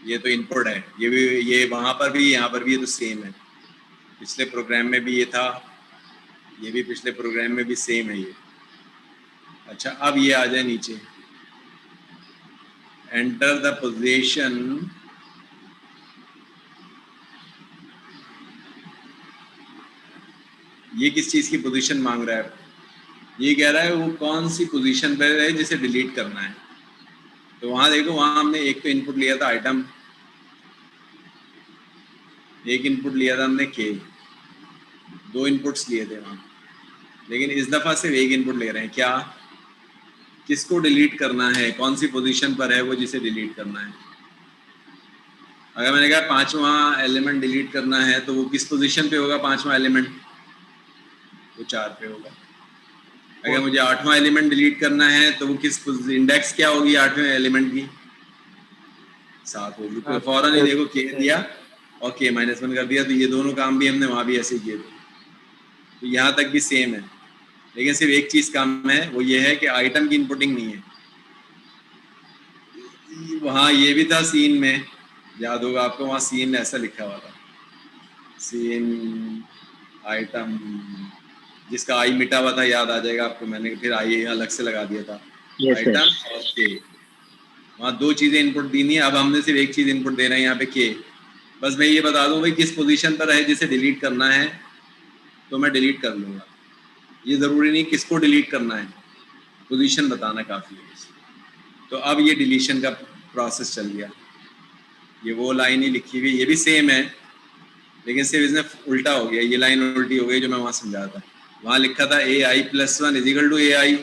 Speaker 1: ये तो इनपुट है, ये भी, ये वहाँ पर भी यहाँ पर भी ये तो सेम है। पिछले प्रोग्राम में भी ये था, ये भी पिछले प्रोग्राम में भी सेम है ये। अच्छा, अब ये आ जाए नीचे, एंटर द पोजीशन, ये किस चीज़ की पोजीशन मांग रहा है? ये कह रहा है वो कौन सी पोजीशन पर है जिसे डिलीट करना है। तो वहाँ देखो, वहाँ हमने एक तो इनपुट लिया था आइटम, एक इनपुट लिया था हमने के, 2 इनपुट्स लिए थे वहाँ, लेकिन इस दफ़ा सिर्फ एक इनपुट ले रहे हैं। क्या, किसको डिलीट करना है, कौन सी पोजीशन पर है वो जिसे डिलीट करना है। अगर मैंने कहा 5वां एलिमेंट डिलीट करना है तो वो किस पोजीशन पे होगा 5वां एलिमेंट? वो 4 पे होगा। अगर मुझे 8वां एलिमेंट डिलीट करना है तो वो किस इंडेक्स क्या होगी 8वें एलिमेंट की? 7 होगी। तो फौरन ही देखो के दिया और के -1 कर दिया। तो ये दोनों काम भी हमने वहाँ भी ऐसे ही किए थे। तो यहाँ तक भी सेम है, लेकिन सिर्फ एक चीज़ कम है, वो ये है कि आइटम की इनपुटिंग नहीं है। वहाँ ये भी था सीन में, याद होगा आपको, वहाँ सीन ऐसा लिखा हुआ था, सीन आइटम, जिसका आई मिटा हुआ था, याद आ जाएगा आपको, मैंने फिर आई अलग से लगा दिया था। आइटम और के, वहाँ 2 चीज़ें इनपुट दी नहीं है। अब हमने सिर्फ एक चीज़ इनपुट दे रहे हैं यहाँ पे के। बस मैं ये बता दूँ भाई किस पोजीशन पर है जिसे डिलीट करना है, तो मैं डिलीट कर लूँगा। ये ज़रूरी नहीं किसको डिलीट करना है, पोजीशन बताना काफ़ी है। तो अब ये डिलीशन का प्रोसेस चल गया। ये वो लाइन ही लिखी हुई, ये भी सेम है, लेकिन सिर्फ इसमें उल्टा हो गया, ये लाइन उल्टी हो गई जो मैं वहाँ समझा था। वहाँ लिखा था AI+1 = AI,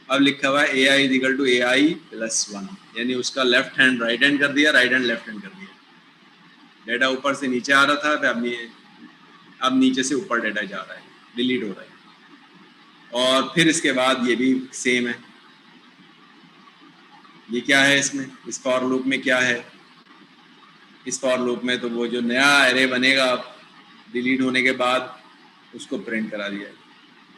Speaker 1: अब लिखा हुआ है AI = AI+1, यानी उसका लेफ्ट हैंड राइट हैंड कर दिया, राइट हैंड लेफ्ट हैंड कर दिया। डेटा ऊपर से नीचे आ रहा था, अब नीचे से ऊपर डेटा जा रहा है, डिलीट हो रहा है। और फिर इसके बाद ये भी सेम है। ये क्या है इसमें, इस फॉर लूप में क्या है? इस फॉर लूप में तो वो जो नया एरे बनेगा डिलीट होने के बाद उसको प्रिंट करा दिया है,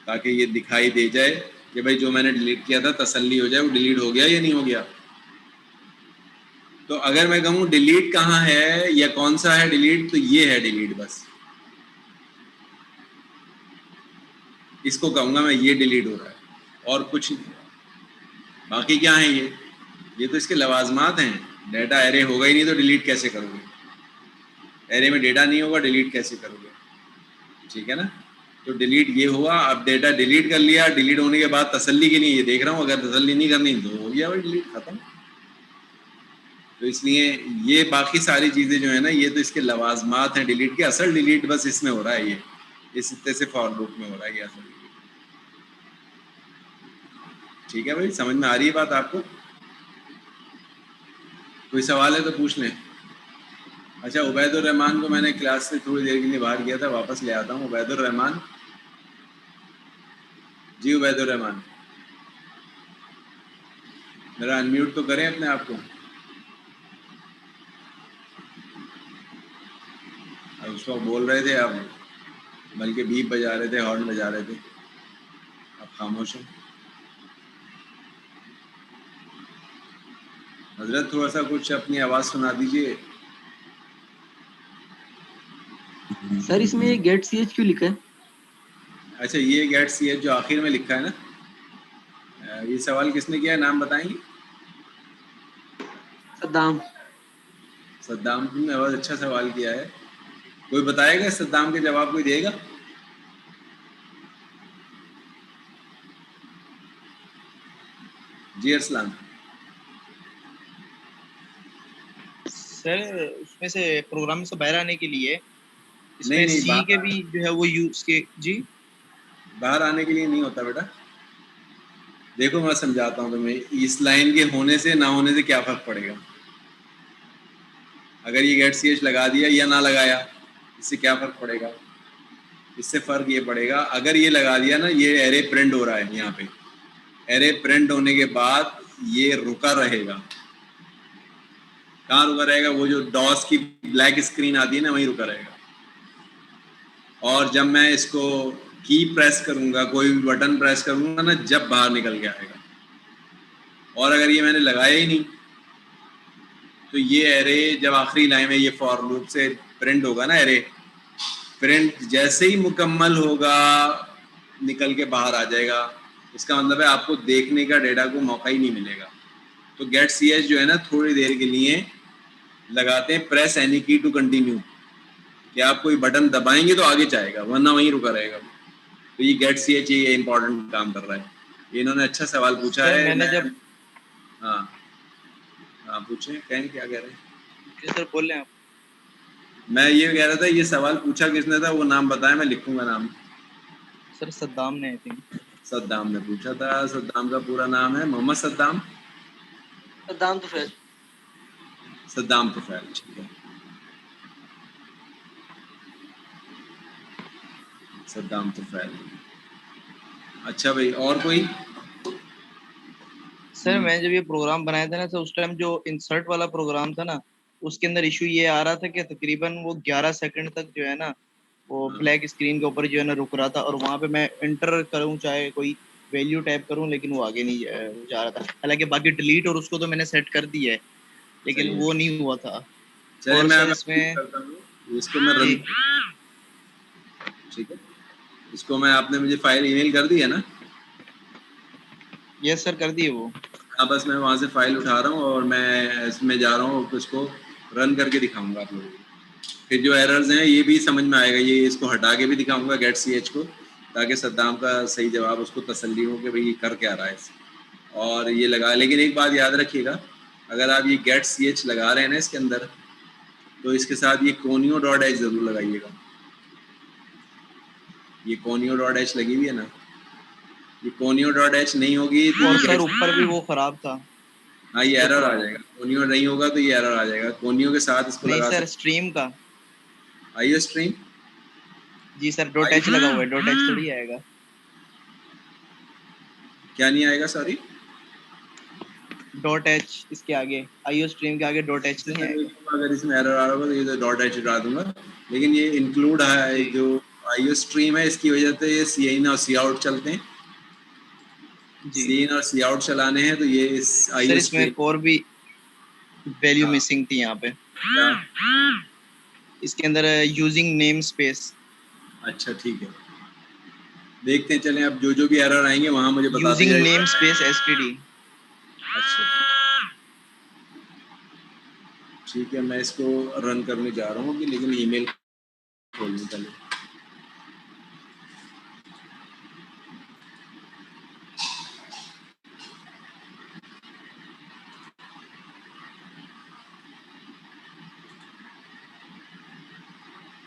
Speaker 1: ताकि ये दिखाई दे जाए कि भाई जो मैंने डिलीट किया था तसल्ली हो जाए वो डिलीट हो गया या नहीं हो गया। तो अगर मैं कहूँ डिलीट कहाँ है या कौन सा है डिलीट, तो ये है डिलीट, बस इसको कहूँगा मैं, ये डिलीट हो रहा है और कुछ नहीं। बाकी क्या है ये तो इसके लवाजमात हैं। डेटा एरे होगा ही नहीं तो डिलीट कैसे करोगे? एरे में डेटा नहीं होगा, डिलीट कैसे करोगे? ठीक है ना। तो डिलीट ये हुआ। अब डेटा डिलीट कर लिया, डिलीट होने के बाद तसल्ली के लिए ये देख रहा हूँ, अगर तसल्ली नहीं करनी तो हो गया भाई डिलीट, खत्म। तो इसलिए ये बाकी सारी चीज़ें जो है ना, ये तो इसके लवाजमात हैं डिलीट के। असल डिलीट बस इसमें हो रहा है, ये इस हिस्से से फॉर लूप में हो रहा है ये असल डिलीट। ठीक है भाई, समझ में आ रही है बात आपको? कोई सवाल है तो पूछ लें। अच्छा, उबैदुर रहमान को मैंने क्लास से थोड़ी देर के लिए बाहर किया था, वापस ले आता हूँ। उबैदुर रहमान जी, उबैदुर रहमान मेरा अनम्यूट तो करें अपने आप को। अब उस वक्त बोल रहे थे, अब बल्कि बीप बजा रहे थे, हॉर्न बजा रहे थे, अब खामोश हो। हजरत थोड़ा सा कुछ अपनी आवाज़ सुना दीजिए।
Speaker 3: सर इसमें ये गेट ch क्यों लिखा है?
Speaker 1: अच्छा, ये गेट ch जो आखिर में लिखा है ना, ये सवाल किसने किया है, नाम बताएंगे?
Speaker 3: सद्दाम।
Speaker 1: सद्दाम ने बहुत अच्छा सवाल किया है। कोई बताएगा सद्दाम के जवाब, कोई देगा? जी अरसलान।
Speaker 6: सर उसमें से प्रोग्राम से बाहर आने के लिए इसमें
Speaker 1: नहीं,
Speaker 6: सी के भी जो है वो यूज के जी
Speaker 1: बाहर आने के लिए नहीं होता बेटा। देखो मैं समझाता हूँ तुम्हें, इस लाइन के होने से ना होने से क्या फर्क पड़ेगा। अगर ये गेट ch लगा दिया या ना लगाया, इससे क्या फर्क पड़ेगा? इससे फर्क ये पड़ेगा, अगर ये लगा दिया ना, ये एरे प्रिंट हो रहा है यहाँ पे, एरे प्रिंट होने के बाद ये रुका रहेगा। कहाँ रुका रहेगा? वो जो डॉस की ब्लैक स्क्रीन आती है ना, वहीं रुका रहेगा। और जब मैं इसको की प्रेस करूंगा, कोई भी बटन प्रेस करूंगा ना, जब बाहर निकल के आएगा। और अगर ये मैंने लगाया ही नहीं तो ये एरे जब आखिरी लाइन में ये फॉर लूप से प्रिंट होगा ना, एरे प्रिंट जैसे ही मुकम्मल होगा निकल के बाहर आ जाएगा। इसका मतलब है आपको देखने का डेटा को मौका ही नहीं मिलेगा। तो गेट सी एच जो है ना, थोड़ी देर के लिए लगाते हैं प्रेस एनी की टू कंटिन्यू, कि आप कोई बटन दबाएंगे तो आगे जाएगा, वरना वहीं रुका रहेगा। तो ये गेट सी एच ये इंपॉर्टेंट काम कर रहा है। ये इन्होंने अच्छा सवाल पूछा
Speaker 6: सर
Speaker 1: है।
Speaker 6: मैंने जब
Speaker 1: हाँ हाँ पूछें, कहें क्या कह रहे हैं?
Speaker 6: सर बोल रहे हैं आप।
Speaker 1: मैं ये कह रहा था, ये सवाल पूछा किसने था, वो नाम बताएं, मैं लिखूंगा नाम।
Speaker 6: सर सद्दाम ने आई थिंक।
Speaker 1: सद्दाम ने पूछा था। सद्दाम का पूरा नाम है मोहम्मद सद्दाम।
Speaker 3: सद्दाम तुफैल।
Speaker 1: सद्दाम तुफैल, ठीक है। सद्दाम तुफैल। अच्छा भाई, और कोई?
Speaker 6: सर मैं जब ये प्रोग्राम बनाया था ना, तो उस टाइम जो इंसर्ट वाला प्रोग्राम था ना, उसके अंदर इशू ये आ रहा था कि तकरीबन वो 11 सेकंड तक जो है ना, वो ब्लैक स्क्रीन के ऊपर जो है ना रुक रहा था, और वहां पे मैं इंटर करूं चाहे कोई वैल्यू टाइप करूं, लेकिन वो आगे नहीं जा रहा था। हालांकि बाकी डिलीट और उसको तो मैंने सेट कर दिया है, लेकिन
Speaker 1: सही है।
Speaker 6: वो नहीं हुआ था।
Speaker 1: चलिए
Speaker 6: और
Speaker 1: मैं
Speaker 6: सर
Speaker 1: अब
Speaker 6: इसमें
Speaker 1: करता हूँ इसको, मैं
Speaker 6: जी,
Speaker 1: रन, ठीक है। इसको मैं, आपने मुझे फाइल ईमेल कर दी है ना?
Speaker 6: यस सर कर दिए वो।
Speaker 1: हाँ, बस मैं वहाँ से फाइल उठा रहा हूँ और मैं इसमें जा रहा हूँ, उसको रन करके दिखाऊंगा आप लोगों को। फिर जो एरर्स हैं ये भी समझ में आएगा, ये इसको हटा के भी दिखाऊंगा गेट सी एच को, ताकि सद्दाम का सही जवाब उसको तसल्ली हो कि भाई ये कर क्या रहा है इसे। और ये लगा, लेकिन एक बात याद रखिएगा, अगर आप ये गेट सी एच लगा रहे हैं ना इसके अंदर, तो इसके साथ ये कोनियो डॉट एच जरूर लगाइएगा। ये कोनियो डॉट एच लगी हुई है ना, ये कोनियो डॉट एच नहीं होगी तो
Speaker 6: और
Speaker 1: ये
Speaker 6: सर
Speaker 1: गेट,
Speaker 6: ऊपर भी वो खराब था।
Speaker 1: हाँ ये
Speaker 6: ऊपर
Speaker 1: एरर आ
Speaker 6: खराब
Speaker 1: जाएगा।
Speaker 6: था।
Speaker 1: कोनियो नहीं होगा तो ये एरर आ जाएगा। कोनियो के साथ इसको
Speaker 6: नहीं
Speaker 1: लगा
Speaker 6: सर,
Speaker 1: सकते।
Speaker 6: स्ट्रीम का।
Speaker 1: आईओ स्ट्रीम,
Speaker 6: जी सर, डॉट एच लगा हुआ है, डॉट एच थोड़ी आएगा।
Speaker 1: क्या नहीं आएगा? सॉरी।
Speaker 6: डॉट एच इसके आगे, आईओ स्ट्रीम के आगे डॉट एच नहीं आएगा।
Speaker 1: अगर इसमें एरर आ रहा होगा तो ये तो डॉट एच हटा दूंगा, लेकिन ये इंक्लूड है
Speaker 6: जी
Speaker 1: जो आईओ स्ट्रीम है, इसकी वजह से ये सी इन और सी आउट चलते हैं।
Speaker 6: जी
Speaker 1: सी इन और सी आउट चलाने हैं तो ये इस
Speaker 6: सर,
Speaker 1: आईओ
Speaker 6: इसमें
Speaker 1: स्ट्रीम।
Speaker 6: एक और भी वैल्यू
Speaker 1: हाँ
Speaker 6: मिसिंग थी यहाँ पे।
Speaker 1: क्या?
Speaker 6: इसके अंदर यूजिंग नेम स्पेस।
Speaker 1: अच्छा ठीक है, देखते हैं। चलें, अब जो जो भी एरर आएंगे वहाँ मुझे बताते
Speaker 6: यूजिंग
Speaker 1: जाइए।
Speaker 6: Name space STD.
Speaker 1: अच्छा ठीक है, मैं इसको रन करने जा रहा हूँ अभी, लेकिन ईमेल खोलने पहले।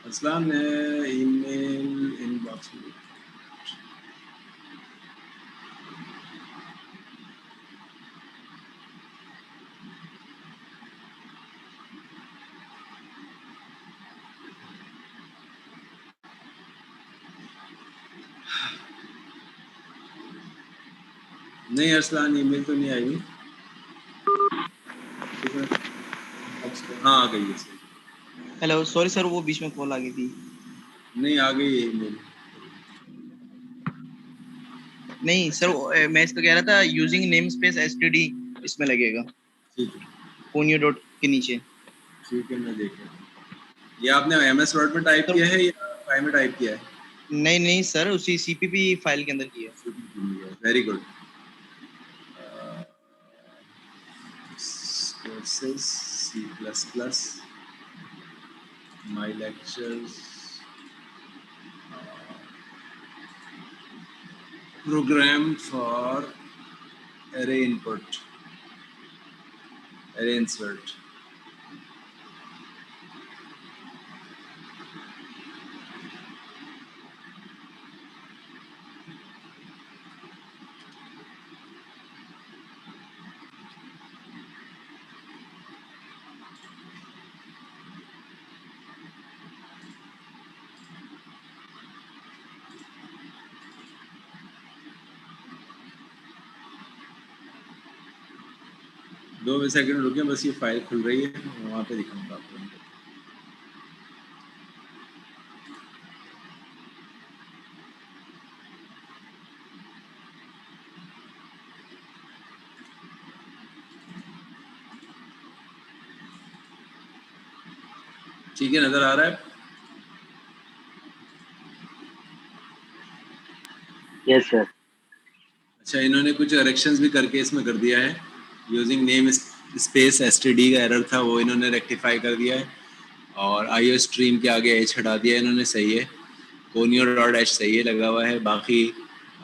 Speaker 1: असलान ने ईमेल इनबॉक्स में, नहीं अरसलान ईमेल तो नहीं आई। हाँ आ गई है, सही।
Speaker 6: हेलो, सॉरी सर, वो बीच में कॉल आ गई थी।
Speaker 1: नहीं आ गई है ईमेल।
Speaker 6: नहीं सर,
Speaker 1: अच्छा
Speaker 6: मैं इसको कह रहा था यूजिंग नेम स्पेस एसटीडी इसमें लगेगा,
Speaker 1: ठीक है,
Speaker 6: कोनियो डॉट के नीचे।
Speaker 1: ठीक है, मैं देख रहा हूँ। ये आपने एम एस वर्ड में टाइप
Speaker 6: सर
Speaker 1: किया है या फाइल में टाइप किया है?
Speaker 6: नहीं नहीं सर, उसी सीपीपी फाइल के अंदर किया।
Speaker 1: Very good. Courses C plus plus, my lectures, program for array input, array insert. 2 second रुकिए, बस ये फाइल खुल रही है, वहाँ पे दिखाऊंगा आपको। ठीक है, नजर आ रहा है?
Speaker 2: Yes sir.
Speaker 1: अच्छा, इन्होंने कुछ करेक्शंस भी करके इसमें कर दिया है। यूजिंग नेम स्पेस एसटीडी का एरर था, वो इन्होंने रेक्टिफाई कर दिया है। और आईओ स्ट्रीम के आगे एच हटा दिया है इन्होंने, सही है। कोनियो डॉट एच सही है, लगा हुआ है। बाकी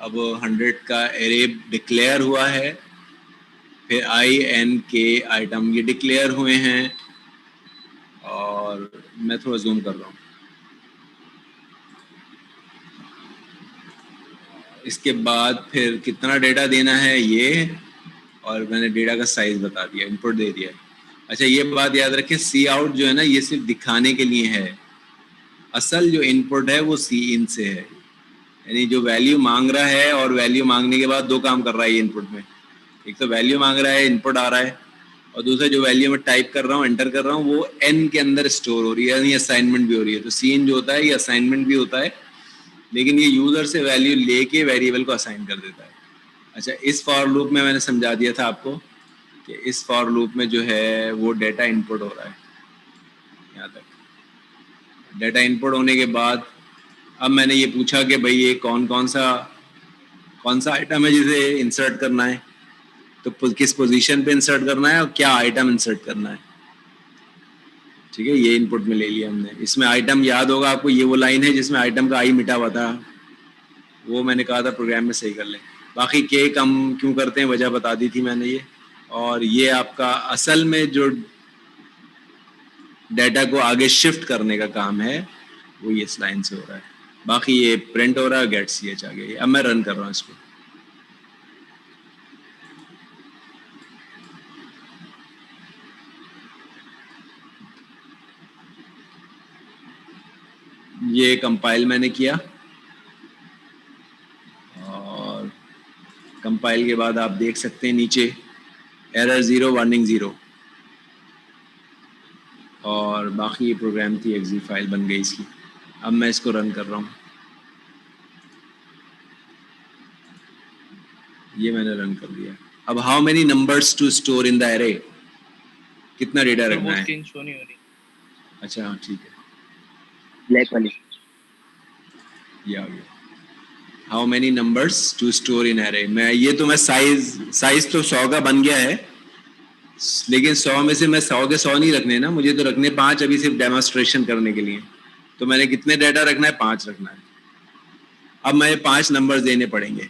Speaker 1: अब 100 का एरे डिक्लेयर हुआ है, फिर आई एन के आइटम ये डिक्लेयर हुए हैं। और मैं थोड़ा जूम कर रहा हूँ। इसके बाद फिर कितना डेटा देना है ये, और मैंने डेटा का साइज बता दिया, इनपुट दे दिया। अच्छा, ये बात याद रखें, सी आउट जो है ना, ये सिर्फ दिखाने के लिए है। असल जो इनपुट है वो सी इन से है, यानी जो वैल्यू मांग रहा है और वैल्यू मांगने के बाद 2 काम कर रहा है ये इनपुट में। एक तो वैल्यू मांग रहा है, इनपुट आ रहा है, और दूसरा जो वैल्यू मैं टाइप कर रहा हूँ, एंटर कर रहा हूँ, वो एन के अंदर स्टोर हो रही है, यानी असाइनमेंट भी हो रही है। तो सी इन जो होता है ये असाइनमेंट भी होता है, लेकिन ये यूजर से वैल्यू लेके वेरिएबल को असाइन कर देता है। अच्छा, इस फॉर लूप में मैंने समझा दिया था आपको कि इस फॉर लूप में जो है वो डेटा इनपुट हो रहा है। यहाँ तक डेटा इनपुट होने के बाद अब मैंने ये पूछा कि भाई ये कौन सा आइटम है जिसे इंसर्ट करना है, तो किस पोजीशन पे इंसर्ट करना है और क्या आइटम इंसर्ट करना है। ठीक है, ये इनपुट में ले लिया हमने। इसमें आइटम याद होगा आपको, ये वो लाइन है जिसमें आइटम का आई मिटा हुआ था, वो मैंने कहा था प्रोग्राम में सही कर लें। बाकी के कम क्यों करते हैं वजह बता दी थी मैंने ये। और ये आपका असल में जो डाटा को आगे शिफ्ट करने का काम है वो ये इस लाइन से हो रहा है। बाकी ये प्रिंट हो रहा है, गेट सी एच आ गया। अब मैं रन कर रहा हूँ इसको। ये कंपाइल मैंने किया, और कंपाइल के बाद आप देख सकते हैं नीचे एरर 0 वार्निंग 0, और बाकी ये प्रोग्राम थी, एक्जी फाइल बन गई इसकी। अब मैं इसको रन कर रहा हूँ। ये मैंने रन कर दिया। अब how many numbers to store in the array, कितना डेटा रखना है?
Speaker 6: स्क्रीन शो नहीं हो रही।
Speaker 1: अच्छा हाँ, ठीक है,
Speaker 2: ब्लैक वाली।
Speaker 1: ये आ गया। How many numbers to store in array. मैं साइज तो 100 का बन गया है, लेकिन 100 में से मैं 100 के 100 नहीं रखने ना, मुझे तो रखने 5 अभी सिर्फ डेमोन्स्ट्रेशन करने के लिए। तो मैंने कितने डाटा रखना है? 5 रखना है। अब मुझे 5 नंबर्स देने पड़ेंगे।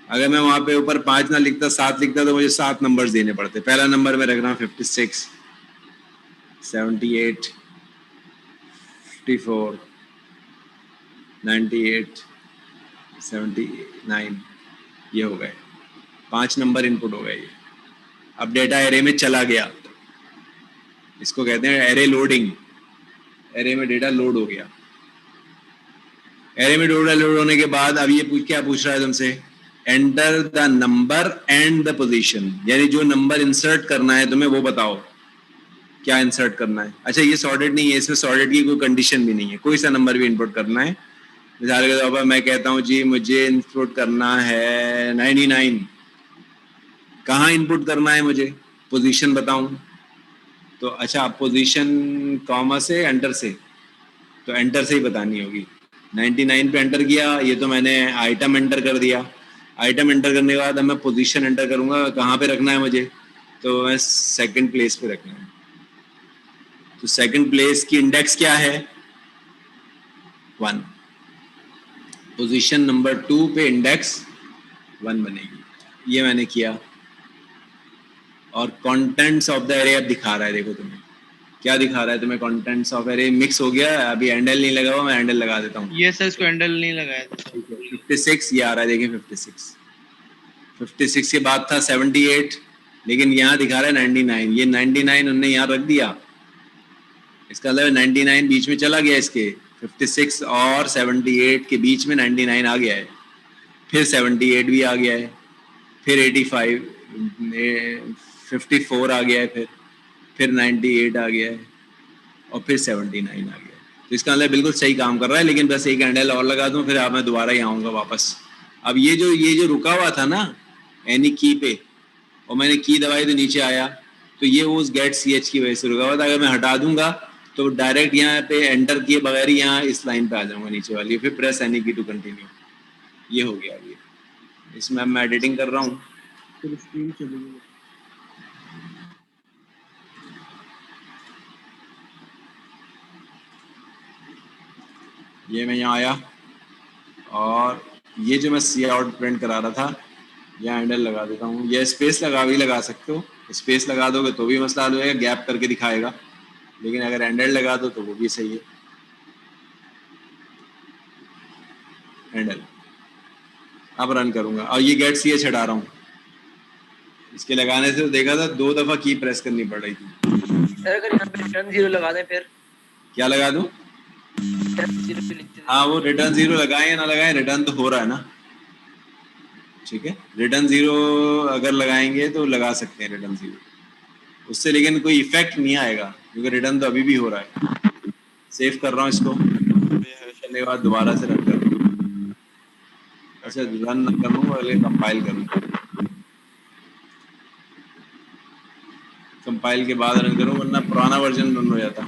Speaker 1: अगर मैं वहाँ पे ऊपर 5 ना लिखता, 7 लिखता, तो मुझे 7 नंबर्स देने पड़ते। पहला नंबर मैं रख रहा हूँ 56, 78, 54, 98, 79, ये हो गए 5 नंबर इनपुट हो गए ये। अब डेटा एरे में चला गया, इसको कहते हैं एरे लोडिंग। एरे में डेटा लोड हो गया। एरे में लोड होने के बाद अब ये क्या पूछ रहा है तुमसे? Enter the number and the position, यानी जो नंबर इंसर्ट करना है तुम्हें वो बताओ क्या इंसर्ट करना है। अच्छा, ये सॉर्टेड नहीं है, इसमें सॉर्टेड की कोई कंडीशन भी नहीं है, कोई सा नंबर भी इनपुट करना है। मिसाल के तौर पर मैं कहता हूँ जी मुझे इनपुट करना है 99, कहाँ इनपुट करना है मुझे? पोजीशन बताऊं तो अच्छा, पोजीशन कॉमा से एंटर से, तो एंटर से ही बतानी होगी। 99 पे एंटर किया, ये तो मैंने आइटम एंटर कर दिया। आइटम एंटर करने के बाद अब मैं पोजीशन एंटर करूंगा, कहाँ पे रखना है मुझे? तो मैं सेकंड प्लेस पे रखना है। तो सेकंड प्लेस की इंडेक्स क्या है? 1। पोजीशन नंबर 2 पे इंडेक्स 1 बनेगी। ये मैंने किया। और कंटेंट्स ऑफ द एरे अब दिखा रहा है, देखो तुम्हें क्या दिखा रहा है तुम्हें? कंटेंट्स ऑफ एरे मिक्स हो गया। अभी हैंडल नहीं लगा हुआ, मैं हैंडल लगा देता हूँ।
Speaker 6: ये सर इसको हैंडल नहीं लगाया था।
Speaker 1: ठीक है, 56 ये आ रहा है, देखिए 56 के बाद था 78, लेकिन यहाँ दिखा रहा है 99। ये 99 उन्होंने यहाँ रख दिया, इसका मतलब 99 बीच में चला गया। इसके 56 और 78 के बीच में 99 आ गया है, फिर 78 भी आ गया है, फिर 85, 54 आ गया है, फिर 98 आ गया है और फिर 79 आ गया है। तो इसका मतलब बिल्कुल सही काम कर रहा है, लेकिन बस एक हैंडल और लगा दूं, फिर अब मैं दोबारा ही आऊँगा वापस। अब ये जो रुका हुआ था ना एनी की पे, और मैंने की दबाई तो नीचे आया, तो ये वो उस गेट CH की वजह से रुका हुआ था। अगर मैं हटा दूंगा तो डायरेक्ट यहाँ पे एंटर किए बगैर ही यहाँ इस लाइन पे आ जाऊंगा नीचे वाली, फिर प्रेस एनी की टू कंटिन्यू। ये हो गया। अभी इसमें मैं एडिटिंग कर रहा हूँ।
Speaker 6: फिर स्क्रीन चली गई।
Speaker 1: ये मैं यहाँ आया और ये जो मैं सी आउट प्रिंट करा रहा था, यहाँ हैंडल लगा देता हूँ। ये स्पेस लगा सकते हो, स्पेस लगा दोगे तो भी मसला हल हो जाएगा, गैप करके दिखाएगा, लेकिन अगर हैंडल लगा दो तो वो भी सही है। हैंडल अब रन करूँगा और ये गेट CH हटा रहा हूँ। इसके लगाने से तो देखा था 2 दफ़ा की प्रेस करनी पड़ रही थी।
Speaker 3: सर अगर यहाँ पे रिटर्न 0 लगा दें फिर
Speaker 1: क्या लगा दूँ? हाँ, वो रिटर्न 0 लगाएं या ना लगाएं, रिटर्न तो हो रहा है ना। ठीक है, रिटर्न 0 अगर लगाएंगे तो लगा सकते हैं रिटर्न 0, उससे लेकिन कोई इफेक्ट नहीं आएगा क्योंकि रिटर्न तो अभी भी हो रहा है। सेव कर रहा हूँ इसको, करने के बाद दोबारा से रन कर रहा हूँ। अच्छा, रन ना करूँ, पहले कंपाइल करूँ, कंपाइल के बाद रन करूँ, वरना पुराना वर्जन रन हो जाता।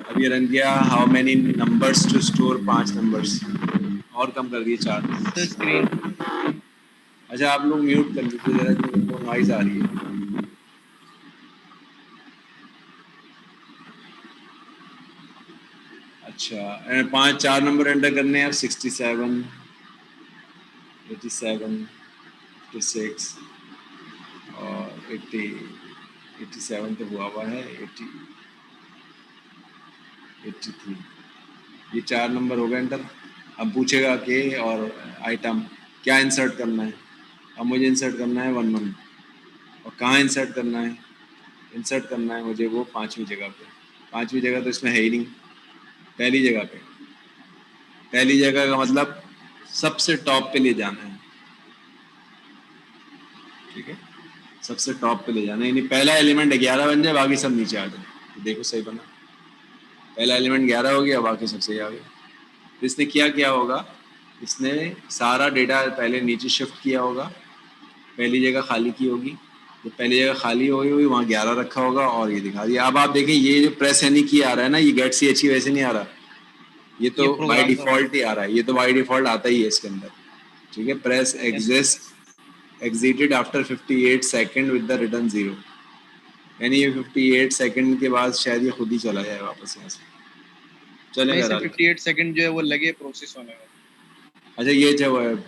Speaker 1: अब ये रन किया। How many numbers to store? 5 numbers, और कम कर दिए 4।
Speaker 6: तो स्क्रीन
Speaker 1: अच्छा, आप लोग म्यूट कर लीजिए जरा, क्योंकि नॉइज आ रही है। अच्छा, 4 नंबर एंटर करने हैं। 67, 87, 56 और 80, 87 तो हुआ है, 80, 83। ये 4 नंबर हो गए एंटर। अब पूछेगा कि और आइटम क्या इंसर्ट करना है। अब मुझे इंसर्ट करना है 1 1, और कहाँ इंसर्ट करना है? इंसर्ट करना है मुझे वो 5वीं जगह पे। 5वीं जगह तो इसमें है ही नहीं, पहली जगह पे। पहली जगह का मतलब सबसे टॉप पे ले जाना है। ठीक है, सबसे टॉप पे ले जाना है, यानी पहला एलिमेंट 11 बन जाए, बाकी सब नीचे आ जाए। तो देखो सही बना, पहला एलिमेंट 11 हो गया, बाकी सब सही आ गया। तो इसने क्या होगा, इसने सारा डेटा पहले नीचे शिफ्ट किया होगा, पहली जगह खाली की होगी, तो पहली जगह खाली हुई वहाँ 11 रखा होगा और ये दिखा दिया। अब आप देखें ये जो प्रेस एनी की आ रहा है ना, ये गेट CH की वैसे नहीं आ रहा, ये तो बाय डिफॉल्ट ही आ रहा है, ये तो बाय डिफॉल्ट आता ही है इसके अंदर। ठीक है, press exerted after 58 second with the return 0, यानी ये 58 सेकंड के बाद शायद ये खुद ही चला जाए वापस यहाँ से। चलेगा
Speaker 6: 58 सेकंड जो है वो लगे प्रोसेस होने में।
Speaker 1: अच्छा, ये जब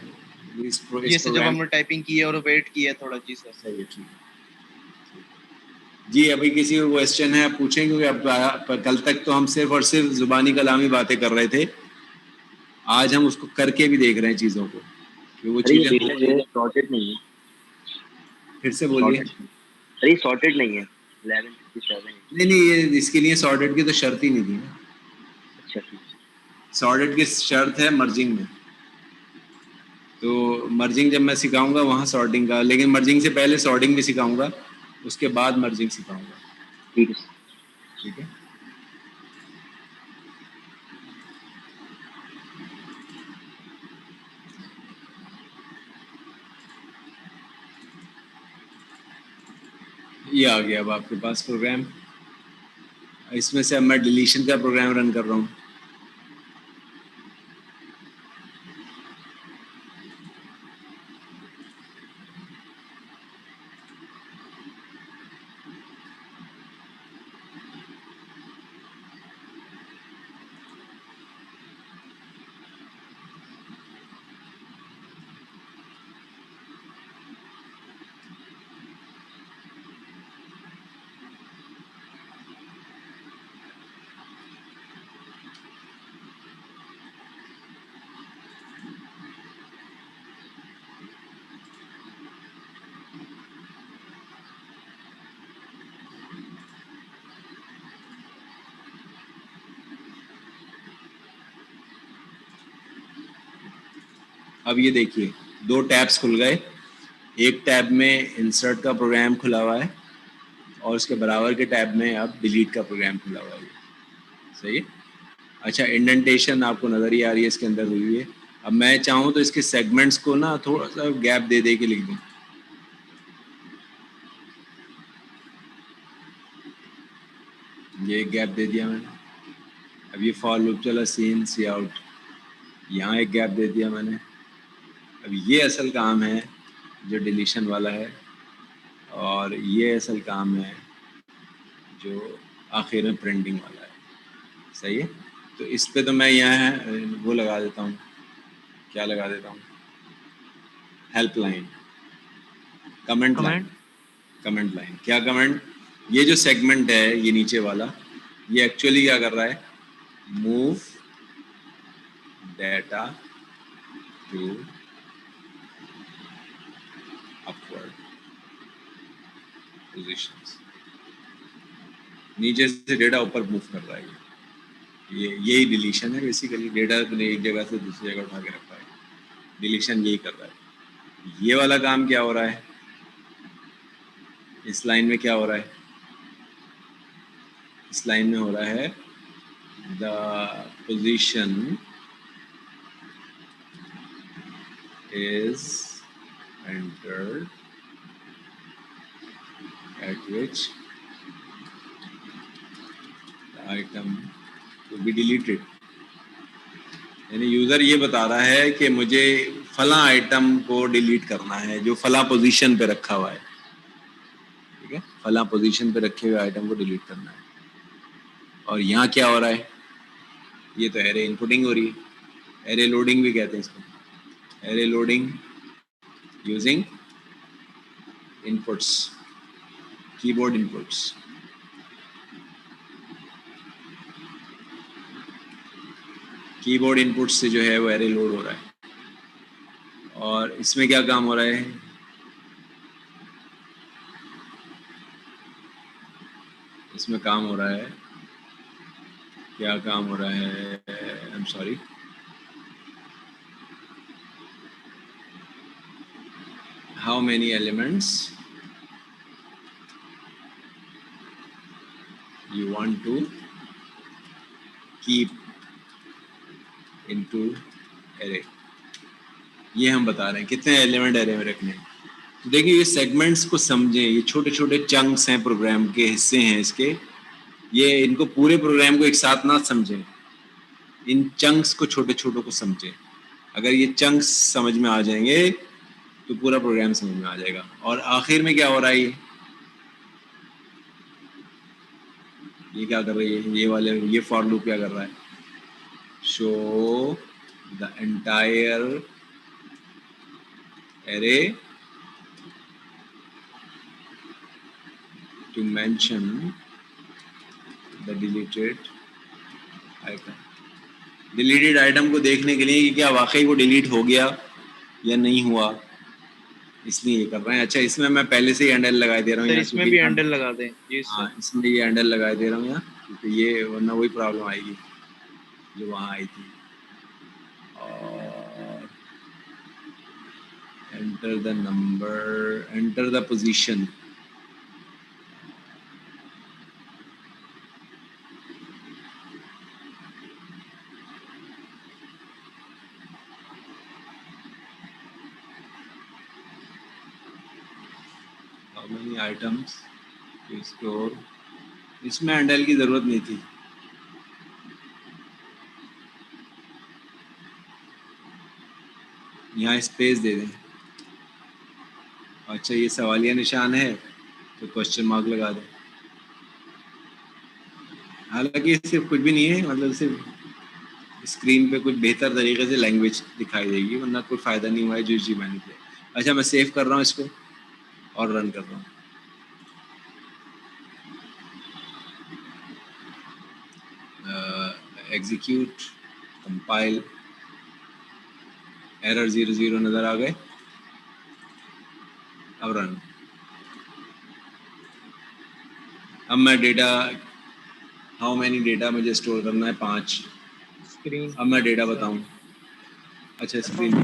Speaker 6: ये से जब हमने टाइपिंग की है और वेट किया थोड़ा। जी सर,
Speaker 1: सही है, ठीक है जी। अभी किसी को क्वेश्चन है आप पूछें, क्योंकि अब कल तक तो हम सिर्फ और सिर्फ जुबानी कलामी बातें कर रहे थे, आज हम उसको करके भी देख रहे हैं चीज़ों को कि वो चीज़ें
Speaker 2: सॉर्टेड नहीं है।
Speaker 1: फिर से बोलिए।
Speaker 2: अरे सॉर्टेड नहीं है 1157।
Speaker 1: नहीं, ये इसके लिए सॉर्टेड की तो शर्त ही नहीं थी ना।
Speaker 2: अच्छा ठीक है,
Speaker 1: सॉर्टेड की शर्त है मर्जिंग में, तो मर्जिंग जब मैं सिखाऊंगा वहाँ सॉर्टिंग का, लेकिन मर्जिंग से पहले सॉर्टिंग भी सिखाऊंगा, उसके बाद मर्जिंग सिखाऊंगा।
Speaker 2: ठीक है।
Speaker 1: ठीक है, ये आ गया अब आपके पास प्रोग्राम। इसमें से अब मैं डिलीशन का प्रोग्राम रन कर रहा हूँ। अब ये देखिए 2 टैब्स खुल गए, एक टैब में इंसर्ट का प्रोग्राम खुला हुआ है और उसके बराबर के टैब में अब डिलीट का प्रोग्राम खुला हुआ है। सही है। अच्छा, इंडेंटेशन आपको नज़र ही आ रही है इसके अंदर हुई है। अब मैं चाहूँ तो इसके सेगमेंट्स को ना थोड़ा सा गैप दे दे के लिख दूँ। ये गैप दे दिया मैंने। अब ये फॉर लूप चला सी इन सी आउट, यहाँ एक गैप दे दिया मैंने। अब ये असल काम है जो डिलीशन वाला है, और ये असल काम है जो आखिर में प्रिंटिंग वाला है। सही है। तो इस पे तो मैं यहाँ वो लगा देता हूँ, क्या लगा देता हूँ, helpline, comment line. Comment line क्या कमेंट? ये जो सेगमेंट है ये नीचे वाला, ये एक्चुअली क्या कर रहा है, move data to upward positions. नीचे से डेटा ऊपर मूव कर रहा है। यही डिलीशन है बेसिकली। डेटा को एक जगह से दूसरी जगह उठा के रखा है, डिलीशन यही कर रहा है। ये वाला काम क्या हो रहा है इस लाइन में? क्या हो रहा है इस लाइन में? हो रहा है the position is entered at which the item to be deleted। यानी यूजर ये बता रहा है कि मुझे फला आइटम को डिलीट करना है जो फला पोजीशन पे रखा हुआ है। ठीक है, फला पोजीशन पे रखे हुए आइटम को डिलीट करना है। और यहाँ क्या हो रहा है, ये तो एरे इनपुटिंग हो रही है, एरे लोडिंग भी कहते हैं इसको। Array loading using inputs, keyboard inputs। Keyboard inputs से जो है वो एरे लोड हो रहा है। और इसमें क्या काम हो रहा है, इसमें काम हो रहा है, क्या काम हो रहा है, I am sorry, how many elements you want to keep into array। ये हम बता रहे हैं कितने एलिमेंट एरे में रखने हैं। देखिए ये सेगमेंट्स को समझें, ये छोटे छोटे चंक्स हैं, प्रोग्राम के हिस्से हैं इसके। ये इनको पूरे प्रोग्राम को एक साथ ना समझें, इन चंक्स को छोटे छोटों को समझें। अगर ये चंक्स समझ में आ जाएंगे तो पूरा प्रोग्राम समझ में आ जाएगा। और आखिर में क्या हो रहा है, ये क्या कर रही है, ये वाले, ये फॉर लूप क्या कर रहा है, show the entire array to mention the deleted item. Deleted item को देखने के लिए कि क्या वाकई वो डिलीट हो गया या नहीं हुआ, इसलिए ये कर रहे हैं। अच्छा, इसमें मैं पहले से ही हैंडल लगा दे रहा हूँ,
Speaker 6: इसमें भी हैंडल लगा दें जी सर।
Speaker 1: हाँ, इसमें ये हैंडल लगा दे रहा हूँ यहाँ, क्योंकि ये वरना वही प्रॉब्लम आएगी जो वहाँ आई थी। और enter the number, enter the position. How many items to store. इसमें हैंडल की जरूरत नहीं थी, यहाँ स्पेस दे दें। अच्छा, ये सवालिया निशान है तो क्वेश्चन मार्क लगा दें। हालांकि सिर्फ कुछ भी नहीं है, मतलब सिर्फ स्क्रीन पे कुछ बेहतर तरीके से लैंग्वेज दिखाई देगी, वरना कोई फ़ायदा नहीं हुआ है जो जी मैंने किया। अच्छा, मैं सेव कर रहा हूँ इसको और रन कर रहा हूँ। एग्जीक्यूट, कंपाइल, एरर 00 नज़र आ गए। अब रन। अब मैं डेटा, हाउ मैनी डेटा मुझे स्टोर करना है, 5
Speaker 6: स्क्रीन।
Speaker 1: अब मैं डेटा बताऊं। अच्छा, स्क्रीन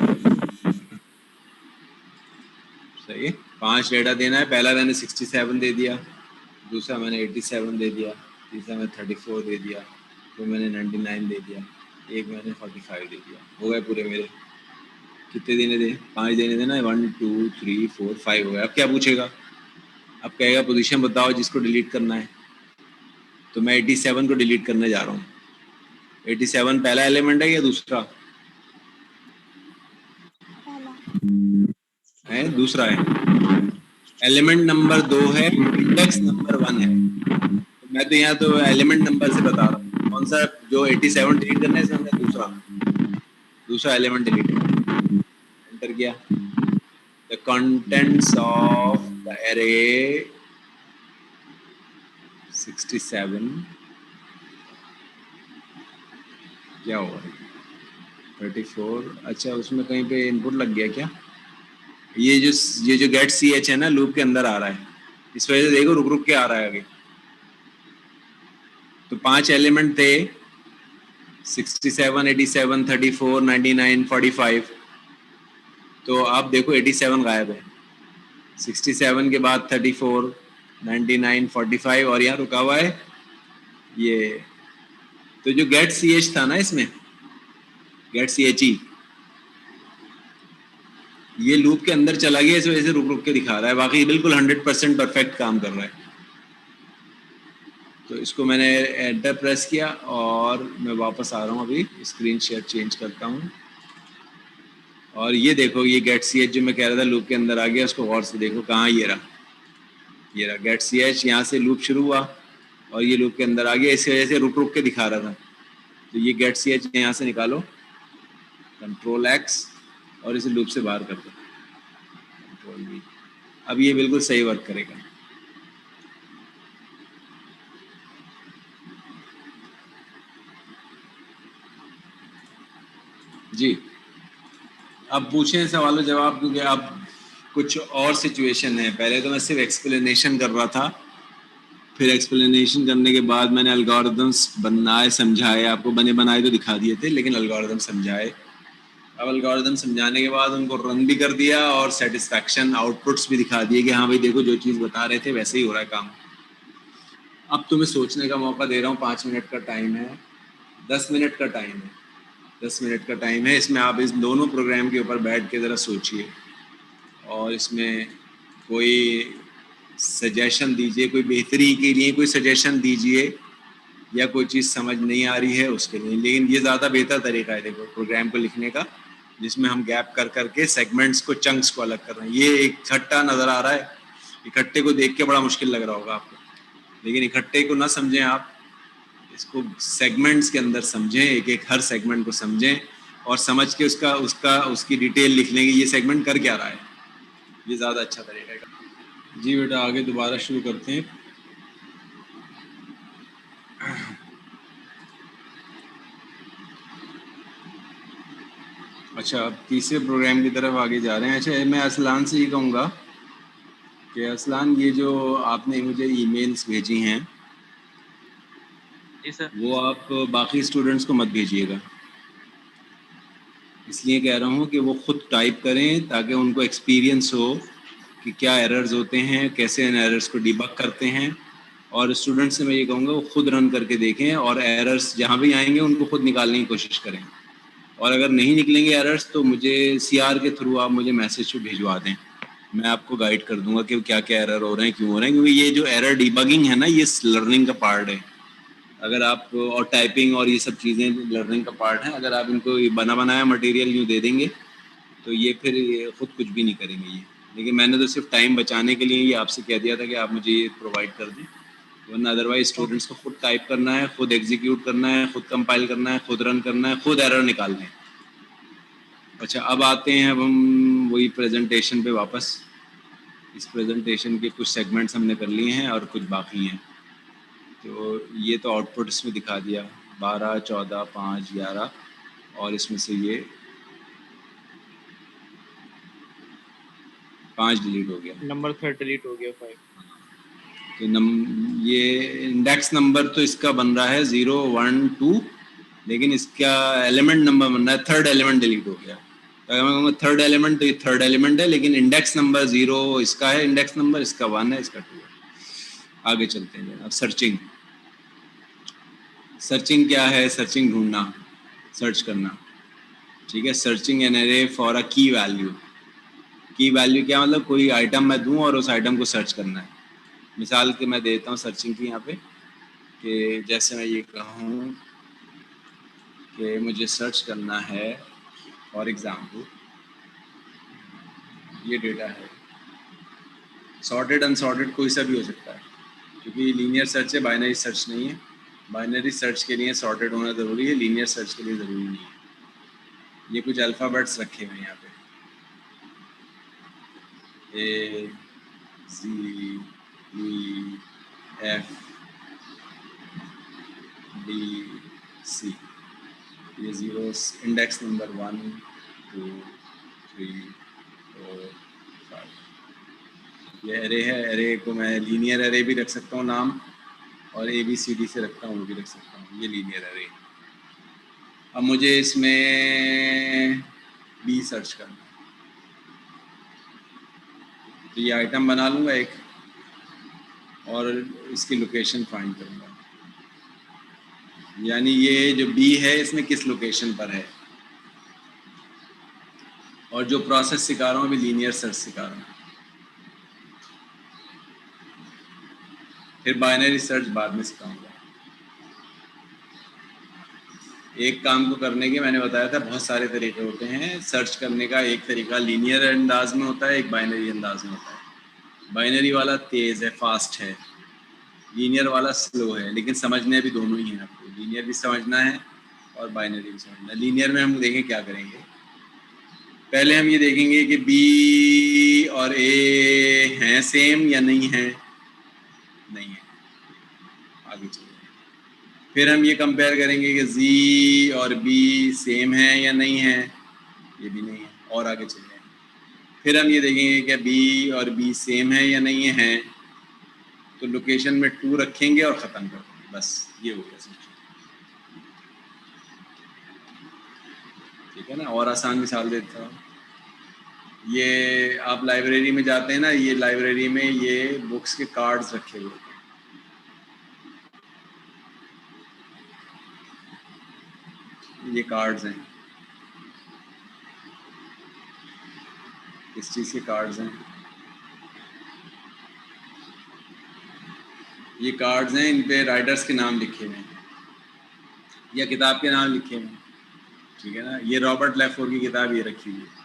Speaker 1: सही है, 5 डेटा देना है। पहला मैंने 67 दे दिया, दूसरा मैंने 87 दे दिया, तीसरा मैंने 34 दे दिया, फिर मैंने 99 दे दिया, एक मैंने 45 दे दिया। हो गए पूरे मेरे। कितने देने थे? 5 देने थे ना। 1 2 3 4 5 हो गए। अब क्या पूछेगा? अब कहेगा पोजीशन बताओ जिसको डिलीट करना है। तो मैं 87 को डिलीट करने जा रहा हूँ। 87 पहला एलिमेंट है या दूसरा
Speaker 4: पहला
Speaker 1: है? दूसरा है। एलिमेंट नंबर 2 है, इंडेक्स नंबर 1 है। तो मैं तो यहाँ तो एलिमेंट नंबर से बता रहा हूँ कौन सा जो 87 डिलीट करना है। इसमें हमने दूसरा एलिमेंट डिलीट करना। एंटर किया। The contents of the array 67 क्या होगा? 34। अच्छा, उसमें कहीं पे इनपुट लग गया क्या? ये जो गेट सी एच है ना, लूप के अंदर आ रहा है, इस वजह से देखो रुक रुक के आ रहा है आगे। तो 5 एलिमेंट थे, 67, 87, 34, 99, 45। तो आप देखो 87 गायब है, 67 के बाद 34, 99, 45 और यहाँ रुका हुआ है ये। तो जो गेट सी एच था ना, इसमें गेट सी एच ई, ये लूप के अंदर चला गया, इस वजह से रुक रुक के दिखा रहा है। बाकी बिल्कुल 100% परफेक्ट काम कर रहा है। तो इसको मैंने एंटर प्रेस किया और मैं वापस आ रहा हूँ। अभी स्क्रीन शेयर चेंज करता हूँ और ये देखो, ये गेट सी एच जो मैं कह रहा था लूप के अंदर आ गया, उसको गौर से देखो कहाँ। ये रहा गेट सी एच। यहाँ से लूप शुरू हुआ और ये लूप के अंदर आ गया, इस वजह से रुक रुक के दिखा रहा था। तो ये गेट सी एच यहाँ से निकालो, कंट्रोल एक्स, और इसे लूप से बाहर कर दो, कंट्रोल वी। अब ये बिल्कुल सही वर्क करेगा। जी, अब पूछें सवालों जवाब, क्योंकि अब कुछ और सिचुएशन है। पहले तो मैं सिर्फ एक्सप्लेनेशन कर रहा था, फिर एक्सप्लेनेशन करने के बाद मैंने एल्गोरिदम्स बनाए, समझाए। आपको बने बनाए तो दिखा दिए थे, लेकिन एल्गोरिदम समझाए। अब एल्गोरिदम समझाने के बाद उनको रन भी कर दिया और सेटिस्फैक्शन आउटपुट्स भी दिखा दिए कि हाँ भाई देखो, जो चीज़ बता रहे थे वैसे ही हो रहा है काम। अब तुम्हें सोचने का मौका दे रहा हूँ। 5 मिनट का टाइम है, 10 मिनट का टाइम है, 10 मिनट का टाइम है। इसमें आप इस दोनों प्रोग्राम के ऊपर बैठ के ज़रा सोचिए और इसमें कोई सजेशन दीजिए, कोई बेहतरी के लिए कोई सजेशन दीजिए, या कोई चीज़ समझ नहीं आ रही है उसके लिए। लेकिन ये ज़्यादा बेहतर तरीका है देखो प्रोग्राम को लिखने का, जिसमें हम गैप कर करके सेगमेंट्स को, चंक्स को अलग कर रहे हैं। ये इकट्ठा नज़र आ रहा है, इकट्ठे को देख के बड़ा मुश्किल लग रहा होगा आपको, लेकिन इकट्ठे को ना समझें आप, इसको सेगमेंट्स के अंदर समझें, एक एक हर सेगमेंट को समझें और समझ के उसकी डिटेल लिख लेंगे, ये सेगमेंट कर क्या रहा है। ये ज़्यादा अच्छा तरीका है। जी बेटा, आगे दोबारा शुरू करते हैं। अच्छा, अब तीसरे प्रोग्राम की तरफ आगे जा रहे हैं। अच्छा, मैं असलान से ये कहूँगा कि असलान, ये जो आपने मुझे ईमेल्स भेजी हैं,
Speaker 6: जी सर।
Speaker 1: वो आप बाकी स्टूडेंट्स को मत भेजिएगा। इसलिए कह रहा हूँ कि वो खुद टाइप करें, ताकि उनको एक्सपीरियंस हो कि क्या एरर्स होते हैं, कैसे इन एरर्स को डिबग करते हैं। और स्टूडेंट्स से मैं ये कहूँगा वो खुद रन करके देखें और एरर्स जहाँ भी आएंगे उनको खुद निकालने की कोशिश करें। और अगर नहीं निकलेंगे एरर्स तो मुझे CR के थ्रू आप मुझे मैसेज पे भिजवा दें, मैं आपको गाइड कर दूंगा कि क्या क्या एरर हो रहे हैं, क्यों हो रहे हैं। क्योंकि ये जो एरर डिबगिंग है ना, ये लर्निंग का पार्ट है। अगर आप, और टाइपिंग और ये सब चीज़ें लर्निंग का पार्ट है। अगर आप इनको ये बना बनाया मटेरियल यूँ दे देंगे तो ये फिर खुद कुछ भी नहीं करेंगे ये। लेकिन मैंने तो सिर्फ टाइम बचाने के लिए ये आपसे कह दिया था कि आप मुझे ये प्रोवाइड कर दें, वरना अदरवाइज स्टूडेंट्स को खुद टाइप करना है, खुद एग्जीक्यूट करना है, खुद कंपाइल करना है, खुद रन करना है, खुद एरर निकालना है। अच्छा, अब आते हैं अब हम वही प्रेजेंटेशन पे वापस। इस प्रेजेंटेशन के कुछ सेगमेंट्स हमने कर लिए हैं और कुछ बाकी हैं। तो ये तो आउटपुट इसमें दिखा दिया, 12, 14, 5, 11, और इसमें से ये 5 डिलीट हो गया।
Speaker 6: नंबर 3 डिलीट हो गया, 5।
Speaker 1: तो ये इंडेक्स नंबर तो इसका बन रहा है 0, 1, 2, लेकिन इसका एलिमेंट नंबर बन रहा है, 3rd एलिमेंट डिलीट हो गया। तो अगर मैं कहूँगा 3rd एलिमेंट, तो ये 3rd एलिमेंट है, लेकिन इंडेक्स नंबर 0 इसका है, इंडेक्स नंबर इसका 1 है, इसका 2 है। आगे चलते हैं। अब सर्चिंग, सर्चिंग क्या है? सर्चिंग ढूंढना, सर्च करना, ठीक है। Searching an array for a की वैल्यू। की वैल्यू क्या मतलब? कोई आइटम मैं दूं और उस आइटम को सर्च करना है। मिसाल के मैं देता हूँ सर्चिंग की यहाँ पे, कि जैसे मैं ये कहूँ कि मुझे सर्च करना है, फॉर एग्जांपल ये डेटा है, सॉर्टेड अनसॉर्टेड कोई सा भी हो सकता है, क्योंकि लीनियर सर्च है, बाइनरी सर्च नहीं है। बाइनरी सर्च के लिए सॉर्टेड होना ज़रूरी है, लीनियर सर्च के लिए ज़रूरी नहीं है। ये कुछ अल्फ़ाबेट्स रखे हुए हैं यहाँ पे, ए सी ई एफ डी सी, ये जीरोस, इंडेक्स नंबर 1 2 3 4 5। ये एरे है, एरे को मैं लीनियर एरे भी रख सकता हूँ नाम, और ABCD से रखता हूँ वो भी रख सकता हूँ। ये लीनियर एरे। अब मुझे इसमें B सर्च करना है, तो ये आइटम बना लूँगा एक, और इसकी लोकेशन फाइंड करूँगा, यानी ये जो B है इसमें किस लोकेशन पर है। और जो प्रोसेस सिखा रहा हूँ अभी लीनियर सर्च सिखा रहा हूँ। फिर बाइनरी सर्च बाद में सिखाऊंगा। एक काम को करने के मैंने बताया था बहुत सारे तरीके होते हैं सर्च करने का। एक तरीका लीनियर अंदाज में होता है, एक बाइनरी अंदाज में होता है। बाइनरी वाला तेज़ है, फास्ट है, लीनियर वाला स्लो है, लेकिन समझने भी दोनों ही हैं आपको। लीनियर भी समझना है और बाइनरी भी समझना है। लीनियर में हम देखें क्या करेंगे, पहले हम ये देखेंगे कि B और A हैं सेम या नहीं है, नहीं है, आगे चलिए। फिर हम ये कंपेयर करेंगे कि Z और B सेम है या नहीं है, ये भी नहीं है, और आगे चलिए। फिर हम ये देखेंगे कि B और B सेम है या नहीं है, तो लोकेशन में 2 रखेंगे और ख़त्म कर देंगे, बस ये हो गया सब। ठीक है ना। और आसान मिसाल देता हूँ, ये आप लाइब्रेरी में जाते हैं ना, ये लाइब्रेरी में ये बुक्स के कार्ड्स रखे हुए हैं, ये कार्ड्स हैं, किस चीज़ के कार्ड्स हैं? ये कार्ड्स हैं, इन पे राइटर्स के नाम लिखे हुए हैं या किताब के नाम लिखे हुए हैं, ठीक है ना। ये रॉबर्ट लेफोर की किताब ये रखी हुई है,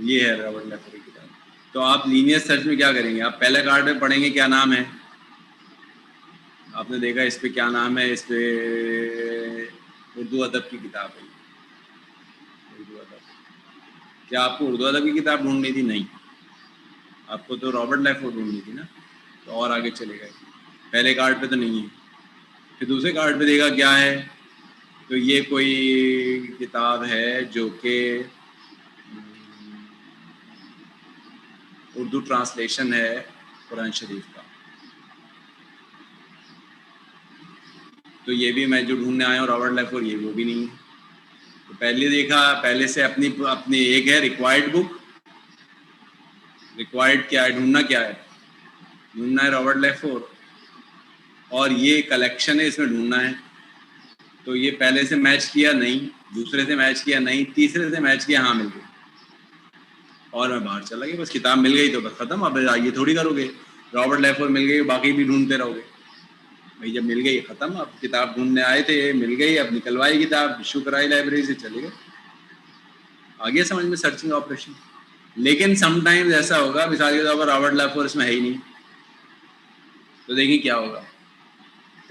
Speaker 1: ये है रॉबर्ट लेफोर की किताब। तो आप लीनियर सर्च में क्या करेंगे, आप पहले कार्ड में पढ़ेंगे क्या नाम है, आपने देखा इस पे क्या नाम है, इस पे उर्दू अदब की किताब है, उर्दू अदब। क्या आपको उर्दू अदब की किताब ढूंढनी थी? नहीं, आपको तो रॉबर्ट लेफोर ढूंढनी थी ना। तो और आगे चलेगा, पहले कार्ड पे तो नहीं है, फिर दूसरे कार्ड पे देखा क्या है, तो ये कोई किताब है जो कि उर्दू ट्रांसलेशन है कुरान शरीफ का। तो ये भी मैं जो ढूंढने आया हूँ रॉबर्ट लेफोर, ये वो भी नहीं है। तो पहले देखा, पहले से अपनी एक है रिक्वायर्ड बुक, रिक्वायर्ड क्या है, ढूंढना क्या है, ढूंढना है रॉबर्ट लेफोर, और ये कलेक्शन है इसमें ढूंढना है। तो ये पहले से मैच किया नहीं, दूसरे से मैच किया नहीं, तीसरे से मैच किया, हाँ मिल गई, और मैं बाहर चला गया। बस किताब मिल गई तो बस खत्म। अब ये थोड़ी करोगे रॉबर्ट लेफोर मिल गई बाकी भी ढूंढते रहोगे, भाई जब मिल गई खत्म। अब किताब ढूंढने आए थे, मिल गई, अब निकलवाई किताब, इशू कराई लाइब्रेरी से, चले गए। आ गया समझ में सर्चिंग ऑपरेशन। लेकिन समटाइम्स ऐसा होगा, मिसाल के तौर पर रॉबर्ट लेफोर इसमें है ही नहीं, तो देखिए क्या होगा,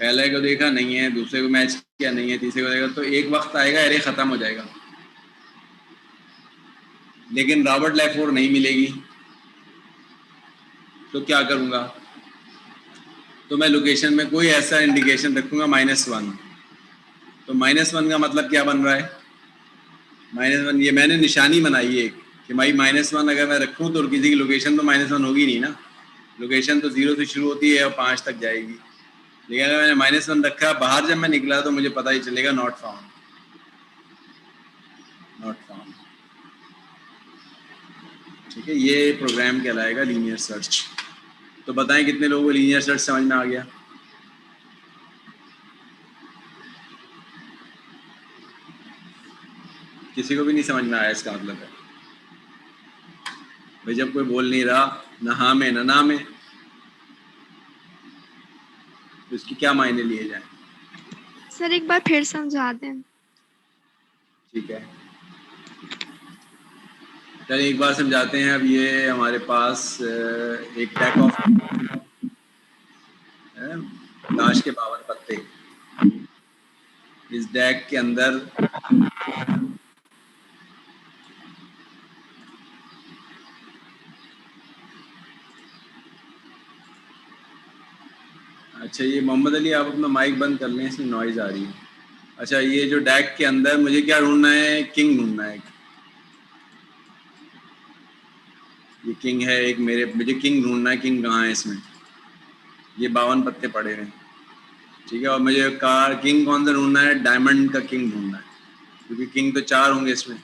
Speaker 1: पहले को देखा नहीं है, दूसरे को मैच किया नहीं है, तीसरे को देखा, तो एक वक्त आएगा एरे खत्म हो जाएगा, लेकिन रॉबर्ट लेफोर नहीं मिलेगी। तो क्या करूँगा, तो मैं लोकेशन में कोई ऐसा इंडिकेशन रखूँगा -1। तो -1 का मतलब क्या बन रहा है, -1 ये मैंने निशानी बनाई है कि भाई -1 अगर मैं रखूँ तो किसी की लोकेशन तो -1 होगी नहीं ना, लोकेशन तो 0 से शुरू होती है और 5 तक जाएगी। लेकिन अगर मैंने -1 रखा, बाहर जब मैं निकला तो मुझे पता ही चलेगा नॉट फाउंड, नॉट फाउंड। ठीक है, ये प्रोग्राम कहलाएगा लीनियर सर्च। तो बताएं कितने लोगों को लीनियर सर्च समझ में आ गया? किसी को भी नहीं समझ में आया इसका मतलब है भाई जब कोई बोल नहीं रहा ना हाँ में ना में, तो इसकी क्या मायने लिए जाए?
Speaker 7: सर एक बार फिर समझा दें।
Speaker 1: ठीक है, चलिए एक बार समझाते हैं। अब ये हमारे पास एक टैक ऑफ लाश के 52 पत्ते। इस डेक के अंदर अच्छा, ये मोहम्मद अली आप अपना माइक बंद कर लें, इसमें नॉइज आ रही है। अच्छा, ये जो डेक के अंदर मुझे क्या ढूंढना है? किंग ढूंढना है। ये किंग है एक, मुझे किंग ढूंढना है। किंग कहाँ है इसमें? ये 52 पत्ते पड़े हैं, ठीक है। और मुझे किंग कौन सा ढूंढना है? डायमंड का किंग ढूंढना है, क्योंकि किंग तो 4 होंगे इसमें,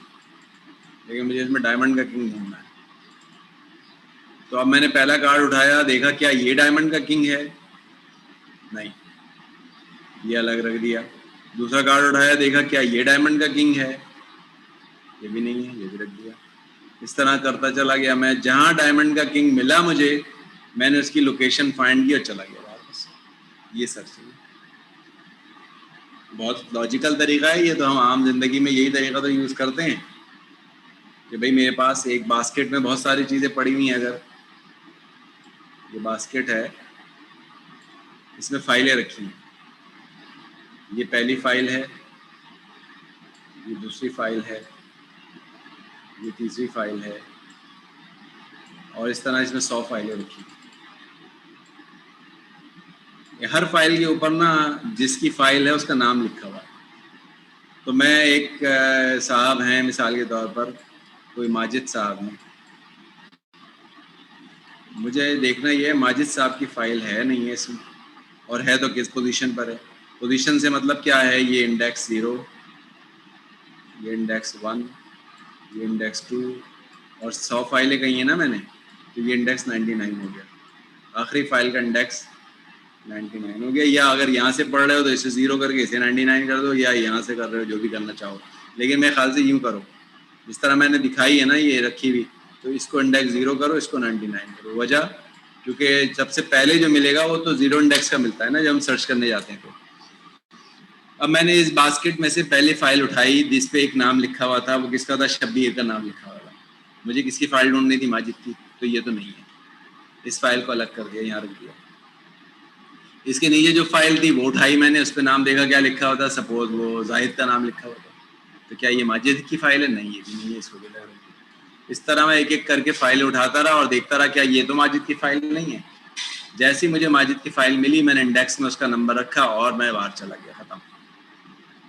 Speaker 1: लेकिन मुझे इसमें डायमंड का किंग ढूंढना है। तो अब मैंने पहला कार्ड उठाया, देखा क्या ये डायमंड का किंग है? नहीं, ये अलग रख दिया। दूसरा कार्ड उठाया, देखा क्या ये डायमंड का किंग है? ये भी नहीं है, ये भी रख दिया। इस तरह करता चला गया मैं। जहाँ डायमंड का किंग मिला मुझे, मैंने उसकी लोकेशन फाइंड की और चला गया वापस। ये सर्च है, बहुत लॉजिकल तरीका है ये। तो हम आम जिंदगी में यही तरीका तो यूज़ करते हैं कि भाई मेरे पास एक बास्केट में बहुत सारी चीज़ें पड़ी हुई हैं। अगर ये बास्केट है, इसमें फाइलें रखी हैं। ये पहली फाइल है, ये दूसरी फाइल है, ये तीसरी फाइल है, और इस तरह इसमें 100 फाइलें रखी हैं। हर फाइल के ऊपर ना जिसकी फाइल है उसका नाम लिखा हुआ है। तो मैं एक साहब हैं, मिसाल के तौर पर कोई माजिद साहब हैं, मुझे देखना ये है माजिद साहब की फ़ाइल है नहीं है इसमें, और है तो किस पोजीशन पर है। पोजीशन से मतलब क्या है? ये इंडेक्स 0, ये इंडेक्स 1, ये इंडेक्स 2, और 100 फाइलें कही हैं ना मैंने, तो ये इंडेक्स 99 हो गया। आखिरी फाइल का इंडेक्स 99 हो गया। या अगर यहाँ से पढ़ रहे हो तो इसे 0 करके इसे 99 कर दो, या यहाँ से कर रहे हो, जो भी करना चाहो। लेकिन मेरे ख्याल से यूँ करो, जिस तरह मैंने दिखाई है ना ये रखी हुई, तो इसको इंडेक्स 0 करो, इसको 99 करो। वजह, क्योंकि सबसे पहले जो मिलेगा वो तो 0 इंडेक्स का मिलता है ना, जब हम सर्च करने जाते हैं। तो अब मैंने इस बास्केट में से पहली फाइल उठाई जिस पे एक नाम लिखा हुआ था। वो किसका था? शब्बीर का नाम लिखा हुआ था। मुझे किसकी फाइल ढूंढनी थी? माजिद की। तो ये तो नहीं है, इस फाइल को अलग कर दिया, यहाँ रख दिया। इसके नीचे जो फाइल थी वो उठाई मैंने, उस पर नाम देखा क्या लिखा हुआ था, सपोज वो जाहिद का नाम लिखा हुआ था। तो क्या ये माजिद की फाइल है? नहीं, ये भी नहीं है, इसको भी अलग रख दिया। इस तरह मैं एक एक करके फाइलें उठाता रहा और देखता रहा क्या ये तो माजिद की फाइल नहीं है। जैसे ही मुझे माजिद की फाइल मिली, मैंने इंडेक्स में उसका नंबर रखा और मैं बाहर चला गया। खत्म,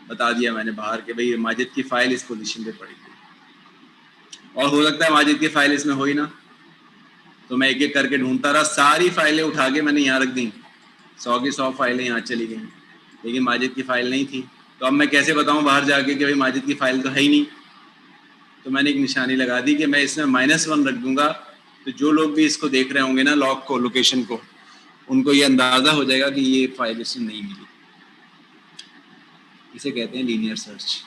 Speaker 1: बता दिया मैंने बाहर के भाई माजिद की फाइल इस पोजीशन पे पड़ी थी। और हो सकता है माजिद की फाइल इसमें हो ही ना, तो मैं एक एक करके ढूंढता रहा। सारी फाइलें उठा के मैंने यहाँ रख दी, 100 की 100 फाइलें यहाँ चली गई, लेकिन माजिद की फाइल नहीं थी। तो अब मैं कैसे बताऊँ बाहर जाके कि भाई माजिद की फाइल तो है ही नहीं? तो मैंने एक निशानी लगा दी कि मैं इसमें -1 रख दूंगा, तो जो लोग भी इसको देख रहे होंगे ना, लॉग को, लोकेशन को, उनको ये अंदाज़ा हो जाएगा कि ये फाइल इसमें नहीं मिली। इसे कहते हैं लीनियर सर्च।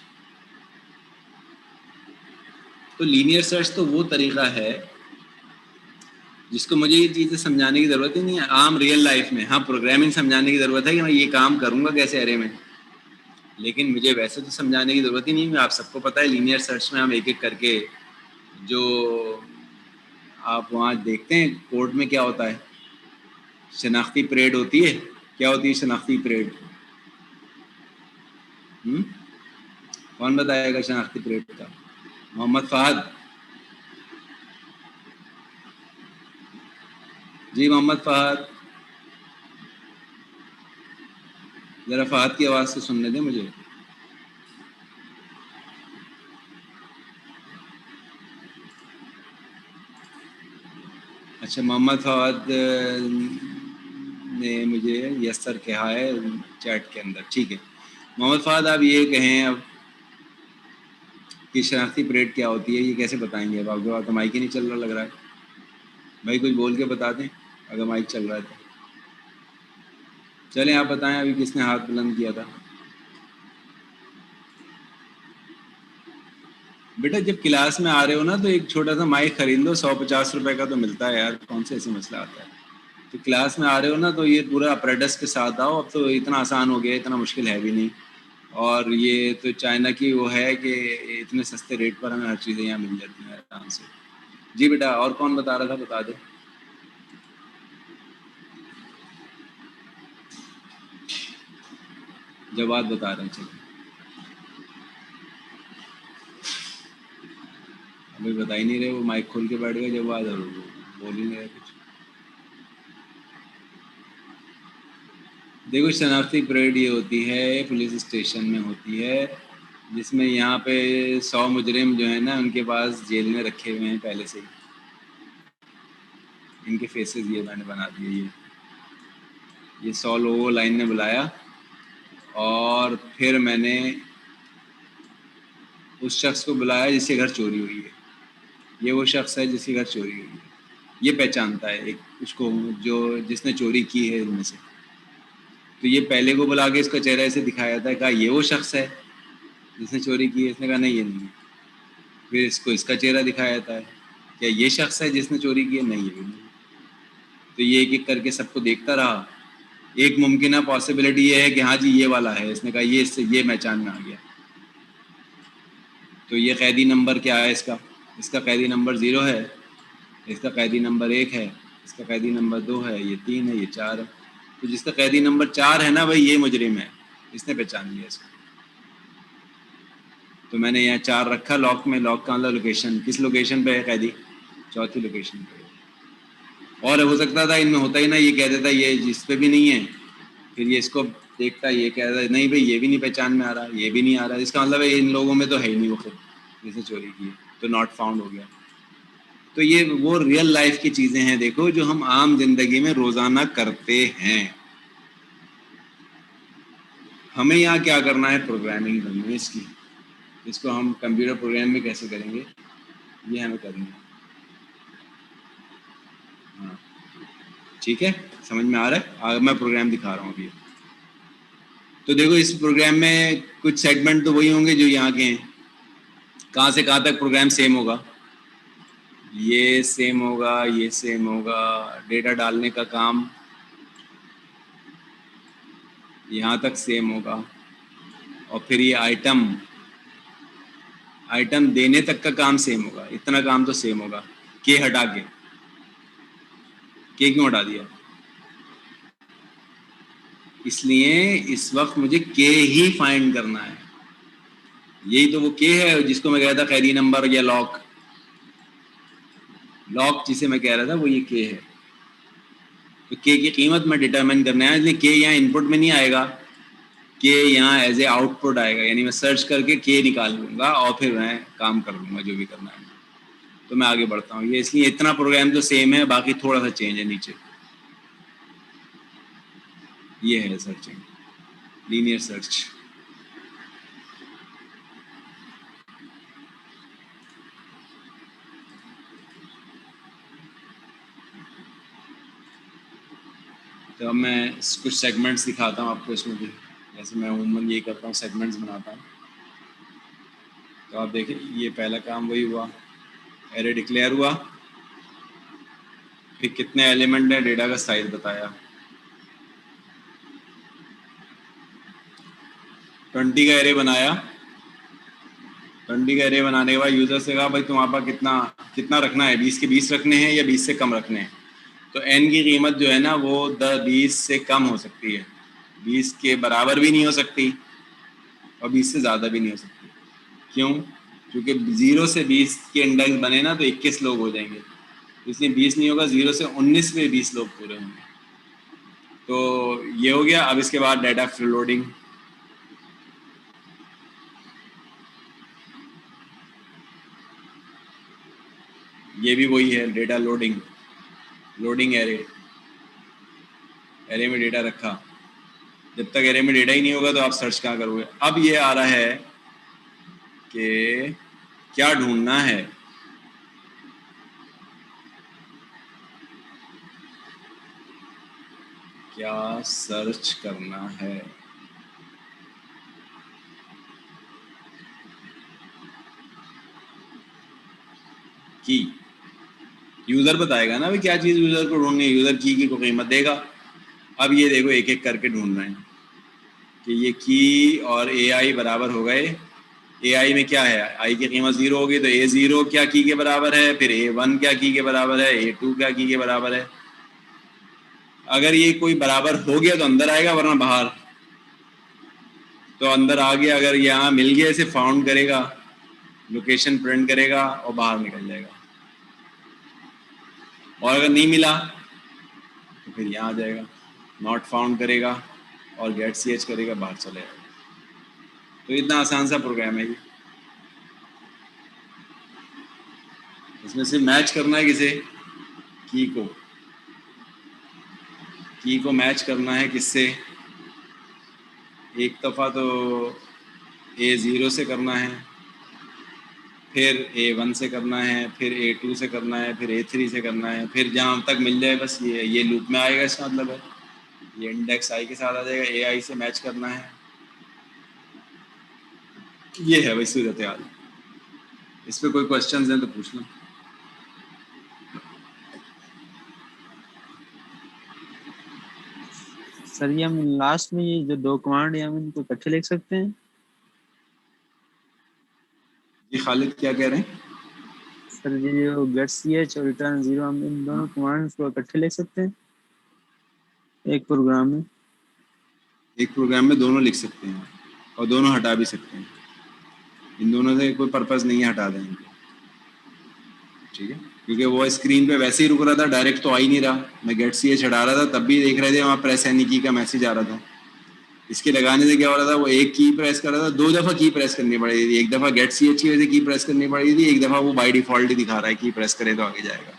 Speaker 1: तो लीनियर सर्च तो वो तरीका है जिसको मुझे ये चीज़ें समझाने की ज़रूरत ही नहीं है आम रियल लाइफ में। हाँ, प्रोग्रामिंग समझाने की ज़रूरत है कि मैं ये काम करूँगा कैसे एरे में, लेकिन मुझे वैसे तो समझाने की ज़रूरत ही नहीं है। आप सबको पता है लीनियर सर्च में हम एक एक करके, जो आप वहाँ देखते हैं कोर्ट में क्या होता है, शनाख्ती परेड होती है। क्या होती है शनाख्ती परेड? कौन बताएगा शनाख्ती परेड का? मोहम्मद फहद जी, मोहम्मद फहद, ज़रा फहद की आवाज़ से सुनने दें मुझे। अच्छा, मोहम्मद फहद ने मुझे यस सर कहा है चैट के अंदर, ठीक है। मोहम्मद फहद, आप ये कहें अब कि शनाख्ती परेड क्या होती है, ये कैसे बताएंगे? अब आपके पास तो माइक ही नहीं चल रहा लग रहा है भाई, कुछ बोल के बता दें। अगर माइक चल रहा है तो। चलें आप बताएं अभी किसने हाथ बुलंद किया था। बेटा जब क्लास में आ रहे हो ना तो एक छोटा सा माइक खरीद लो, 150 रुपए का तो मिलता है यार, कौन से ऐसे मसला आता है। तो क्लास में आ रहे हो ना तो ये पूरा अपरेटस के साथ आओ, अब तो इतना आसान हो गया, इतना मुश्किल है भी नहीं। और ये तो चाइना की वो है कि इतने सस्ते रेट पर हमें हर चीज़ें यहाँ मिल जाती हैं आराम से। जी बेटा और कौन बता रहा था, बता दो। जवाब बता रहे हैं, चलो अभी बता ही नहीं रहे, वो माइक खोल के बैठ गए जवाब और बोल ही नहीं रहे कुछ। देखो शनाख्ती परेड ये होती है पुलिस स्टेशन में होती है, जिसमें यहाँ पे 100 मुजरिम जो है ना उनके पास जेल में रखे हुए हैं पहले से ही, इनके फेसेस ये मैंने बना दिए। ये 100 लोगों को लाइन में बुलाया और फिर मैंने उस शख्स को बुलाया जिसके घर चोरी हुई है। ये वो शख्स है जिसके घर चोरी हुई है, ये पहचानता है एक उसको जो जिसने चोरी की है इनमें से। तो ये पहले को बुला के इसका चेहरा ऐसे दिखाया था, कहा ये वो शख्स है जिसने चोरी की है, इसने कहा नहीं ये नहीं है। फिर इसको इसका चेहरा दिखाया था, क्या ये शख्स है जिसने चोरी की है, नहीं ये भी नहीं। तो ये एक एक करके सबको देखता रहा। एक मुमकिन पॉसिबिलिटी ये है कि हाँ जी ये वाला है, इसने कहा ये इससे ये पहचान में आ गया। तो ये कैदी नंबर क्या है इसका, इसका कैदी नंबर 0 है, इसका कैदी नंबर 1 है, इसका कैदी नंबर 2 है, ये 3 है, ये 4 है। तो जिसका कैदी नंबर 4 है ना भाई ये मुजरिम है, इसने पहचान लिया इसको। तो मैंने यहाँ 4 रखा लॉक में, लॉक का मतलब लोकेशन, किस लोकेशन पे है कैदी, चौथी लोकेशन पे। और हो सकता था इनमें होता ही ना, ये कह देता ये जिस पे भी नहीं है, फिर ये इसको देखता ये कह रहा है नहीं भाई ये भी नहीं पहचान में आ रहा, ये भी नहीं आ रहा, इसका मतलब है इन लोगों में तो है ही नहीं वो खुद जिसने चोरी की है, तो नॉट फाउंड हो गया। तो ये वो रियल लाइफ की चीज़ें हैं देखो जो हम आम जिंदगी में रोज़ाना करते हैं। हमें यहाँ क्या करना है, प्रोग्रामिंग करनी है इसकी, इसको हम कंप्यूटर प्रोग्राम में कैसे करेंगे ये हमें करना है। हाँ ठीक है, समझ में आ रहा है। आगे मैं प्रोग्राम दिखा रहा हूँ अभी। तो देखो इस प्रोग्राम में कुछ सेगमेंट तो वही होंगे जो यहाँ के हैं। कहाँ से कहाँ तक प्रोग्राम सेम होगा, ये सेम होगा, ये सेम होगा। डेटा डालने का काम यहाँ तक सेम होगा, और फिर ये आइटम देने तक का काम सेम होगा, इतना काम तो सेम होगा। के हटा के क्यों हटा दिया, इसलिए इस वक्त मुझे के ही फाइंड करना है। यही तो वो के है जिसको मैं कह रहा था कैदी नंबर या लॉक जिसे मैं कह रहा था वो ये के है। तो के की कीमत में डिटरमाइन करना है, इसलिए के यहाँ इनपुट में नहीं आएगा, के यहाँ एज ए आउटपुट आएगा, यानी मैं सर्च करके के निकाल लूँगा और फिर मैं काम कर लूँगा जो भी करना है। तो मैं आगे बढ़ता हूँ, ये इसलिए इतना प्रोग्राम तो सेम है, बाकी थोड़ा सा चेंज है नीचे। ये है सर्चिंग, लीनियर सर्च। तो अब मैं कुछ सेगमेंट्स दिखाता हूँ आपको इसमें भी, जैसे मैं उमूमन ये करता हूँ सेगमेंट्स बनाता हूँ। तो आप देखें ये पहला काम वही हुआ, एरे डिक्लेयर हुआ, फिर कितने एलिमेंट ने डेटा का साइज बताया, 20 का एरे बनाया। 20 का एरे बनाने के बाद यूजर से कहा भाई तुम्हारे पास कितना रखना है, 20 के 20 रखने हैं या 20 से कम रखने हैं। तो n की कीमत जो है ना वो 20 से कम हो सकती है, 20 के बराबर भी नहीं हो सकती और 20 से ज़्यादा भी नहीं हो सकती। क्यों, क्योंकि 0 से 20 के इंडेक्स बने ना तो 21 लोग हो जाएंगे, इसलिए 20 नहीं होगा, 0 से 19 में 20 लोग पूरे होंगे। तो ये हो गया। अब इसके बाद डाटा फ्लो लोडिंग, ये भी वही है, डेटा लोडिंग एरे में डेटा रखा। जब तक एरे में डेटा ही नहीं होगा तो आप सर्च कहाँ करोगे। अब ये आ रहा है कि क्या ढूंढना है, क्या सर्च करना है? की यूजर बताएगा ना भाई क्या चीज यूजर को ढूंढनी है, यूजर की को कीमत देगा। अब ये देखो एक एक करके ढूंढ रहे हैं कि ये की और AI बराबर हो गए। AI में क्या है, आई की कीमत 0 होगी तो A0 क्या की के बराबर है, फिर A1 क्या की के बराबर है, A2 क्या की के बराबर है। अगर ये कोई बराबर हो गया तो अंदर आएगा, वरना बाहर। तो अंदर आ गया, अगर यहाँ मिल गया इसे फाउंड करेगा, लोकेशन प्रिंट करेगा और बाहर निकल जाएगा। और अगर नहीं मिला तो फिर यहाँ आ जाएगा, नॉट फाउंड करेगा और गेट CH करेगा, बाहर चले जाएगा। तो इतना आसान सा प्रोग्राम है ये। इसमें सिर्फ मैच करना है किसे, की को मैच करना है किससे। एक दफ़ा तो A0 से करना है, फिर A1 से करना है, फिर A2 से करना है, फिर A3 से करना है, फिर जहाँ तक मिल जाए बस ये लूप में आएगा। इसका मतलब है ये इंडेक्स आई के साथ आ जाएगा, AI से मैच करना है। ये है भाई सूरत हाल। इस पर कोई क्वेश्चंस हैं तो पूछ लो।
Speaker 8: सर ये हम लास्ट में ये जो 2 कमांड है हम इनको इकट्ठे लिख सकते हैं?
Speaker 1: जी खालिद क्या कह रहे हैं?
Speaker 8: सर ये जो गेट CH और रिटर्न 0 हम इन दोनों कमांड्स को इकट्ठे लिख सकते हैं एक प्रोग्राम में?
Speaker 1: एक प्रोग्राम में दोनों लिख सकते हैं और दोनों हटा भी सकते हैं। इन दोनों से कोई पर्पस नहीं है हटा दें इनको, ठीक है, क्योंकि वो स्क्रीन पे वैसे ही रुक रहा था, डायरेक्ट तो आ ही नहीं रहा। मैं गेट CH हटा रहा था तब भी देख रहे थे वहाँ प्रेस एनी की का मैसेज आ रहा था। इसके लगाने से क्या हो रहा था, वो एक की प्रेस कर रहा था, 2 दफ़ा की प्रेस करनी पड़ रही थी। एक दफ़ा गेट CH की वजह से की प्रेस करनी पड़ रही थी, एक दफ़ा वो बाय डिफॉल्ट ही दिखा रहा है की प्रेस करे तो आगे जाएगा।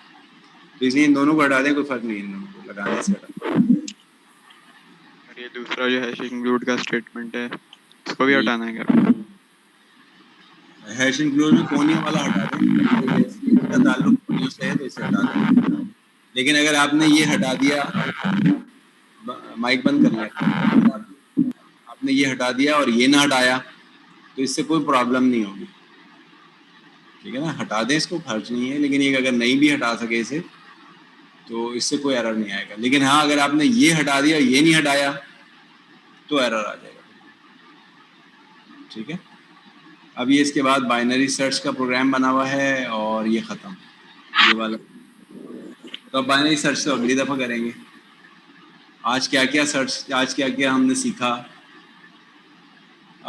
Speaker 1: तो इसलिए इन दोनों को हटा दें, कोई फर्क नहीं है इन दोनों को लगाने से हटा।
Speaker 9: ये दूसरा जो हैश इंक्लूड का स्टेटमेंट है इसको भी हटाना है क्या?
Speaker 1: हैश इंक्लूड में कोनियों वाला हटा दें, इसका ताल्लुक कोनियों से है तो इसे हटा दें। लेकिन अगर आपने ये हटा दिया, माइक बंद कर लिया, आपने ये हटा दिया और ये ना हटाया तो इससे कोई प्रॉब्लम नहीं होगी, ठीक है ना। हटा दें इसको, खर्च नहीं है। लेकिन ये अगर नहीं भी हटा सके इसे तो इससे कोई एरर नहीं आएगा। लेकिन हाँ अगर आपने ये हटा दिया और ये नहीं हटाया तो एरर आ जाएगा, ठीक है। अब ये इसके बाद बाइनरी सर्च का प्रोग्राम बना हुआ है और ये ख़त्म, ये वाला। तो अब बाइनरी सर्च तो अगली दफ़ा करेंगे। आज क्या क्या हमने सीखा।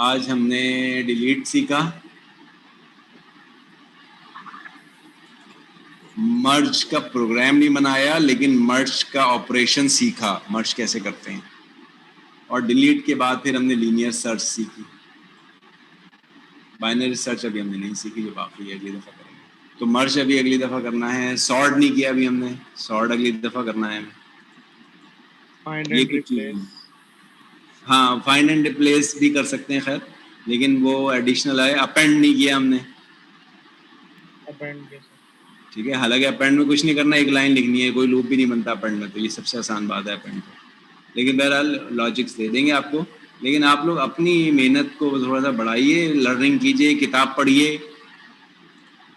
Speaker 1: आज हमने डिलीट सीखा, मर्ज का प्रोग्राम नहीं बनाया लेकिन मर्ज का ऑपरेशन सीखा, मर्ज कैसे करते हैं। और डिलीट के बाद फिर हमने लीनियर सर्च सीखी। बाइनरी सर्च अभी हमने नहीं सीखी, जो बाकी है अगली दफ़ा करेंगे। तो मर्ज अभी अगली दफ़ा करना है। सॉर्ट नहीं किया अभी हमने, सॉर्ट अगली दफ़ा करना है हमें। ये कुछ हाँ फाइंड एंड रिप्लेस भी कर सकते हैं खैर, लेकिन वो एडिशनल है। अपेंड नहीं किया हमने, ठीक है। हालांकि अपेंड में कुछ नहीं करना, एक लाइन लिखनी है, कोई लूप भी नहीं बनता अपेंड में, तो ये सबसे आसान बात है अपेंड में। लेकिन बहरहाल लॉजिक्स दे देंगे आपको। लेकिन आप लोग अपनी मेहनत को थोड़ा सा बढ़ाइए, लर्निंग कीजिए, किताब पढ़िए,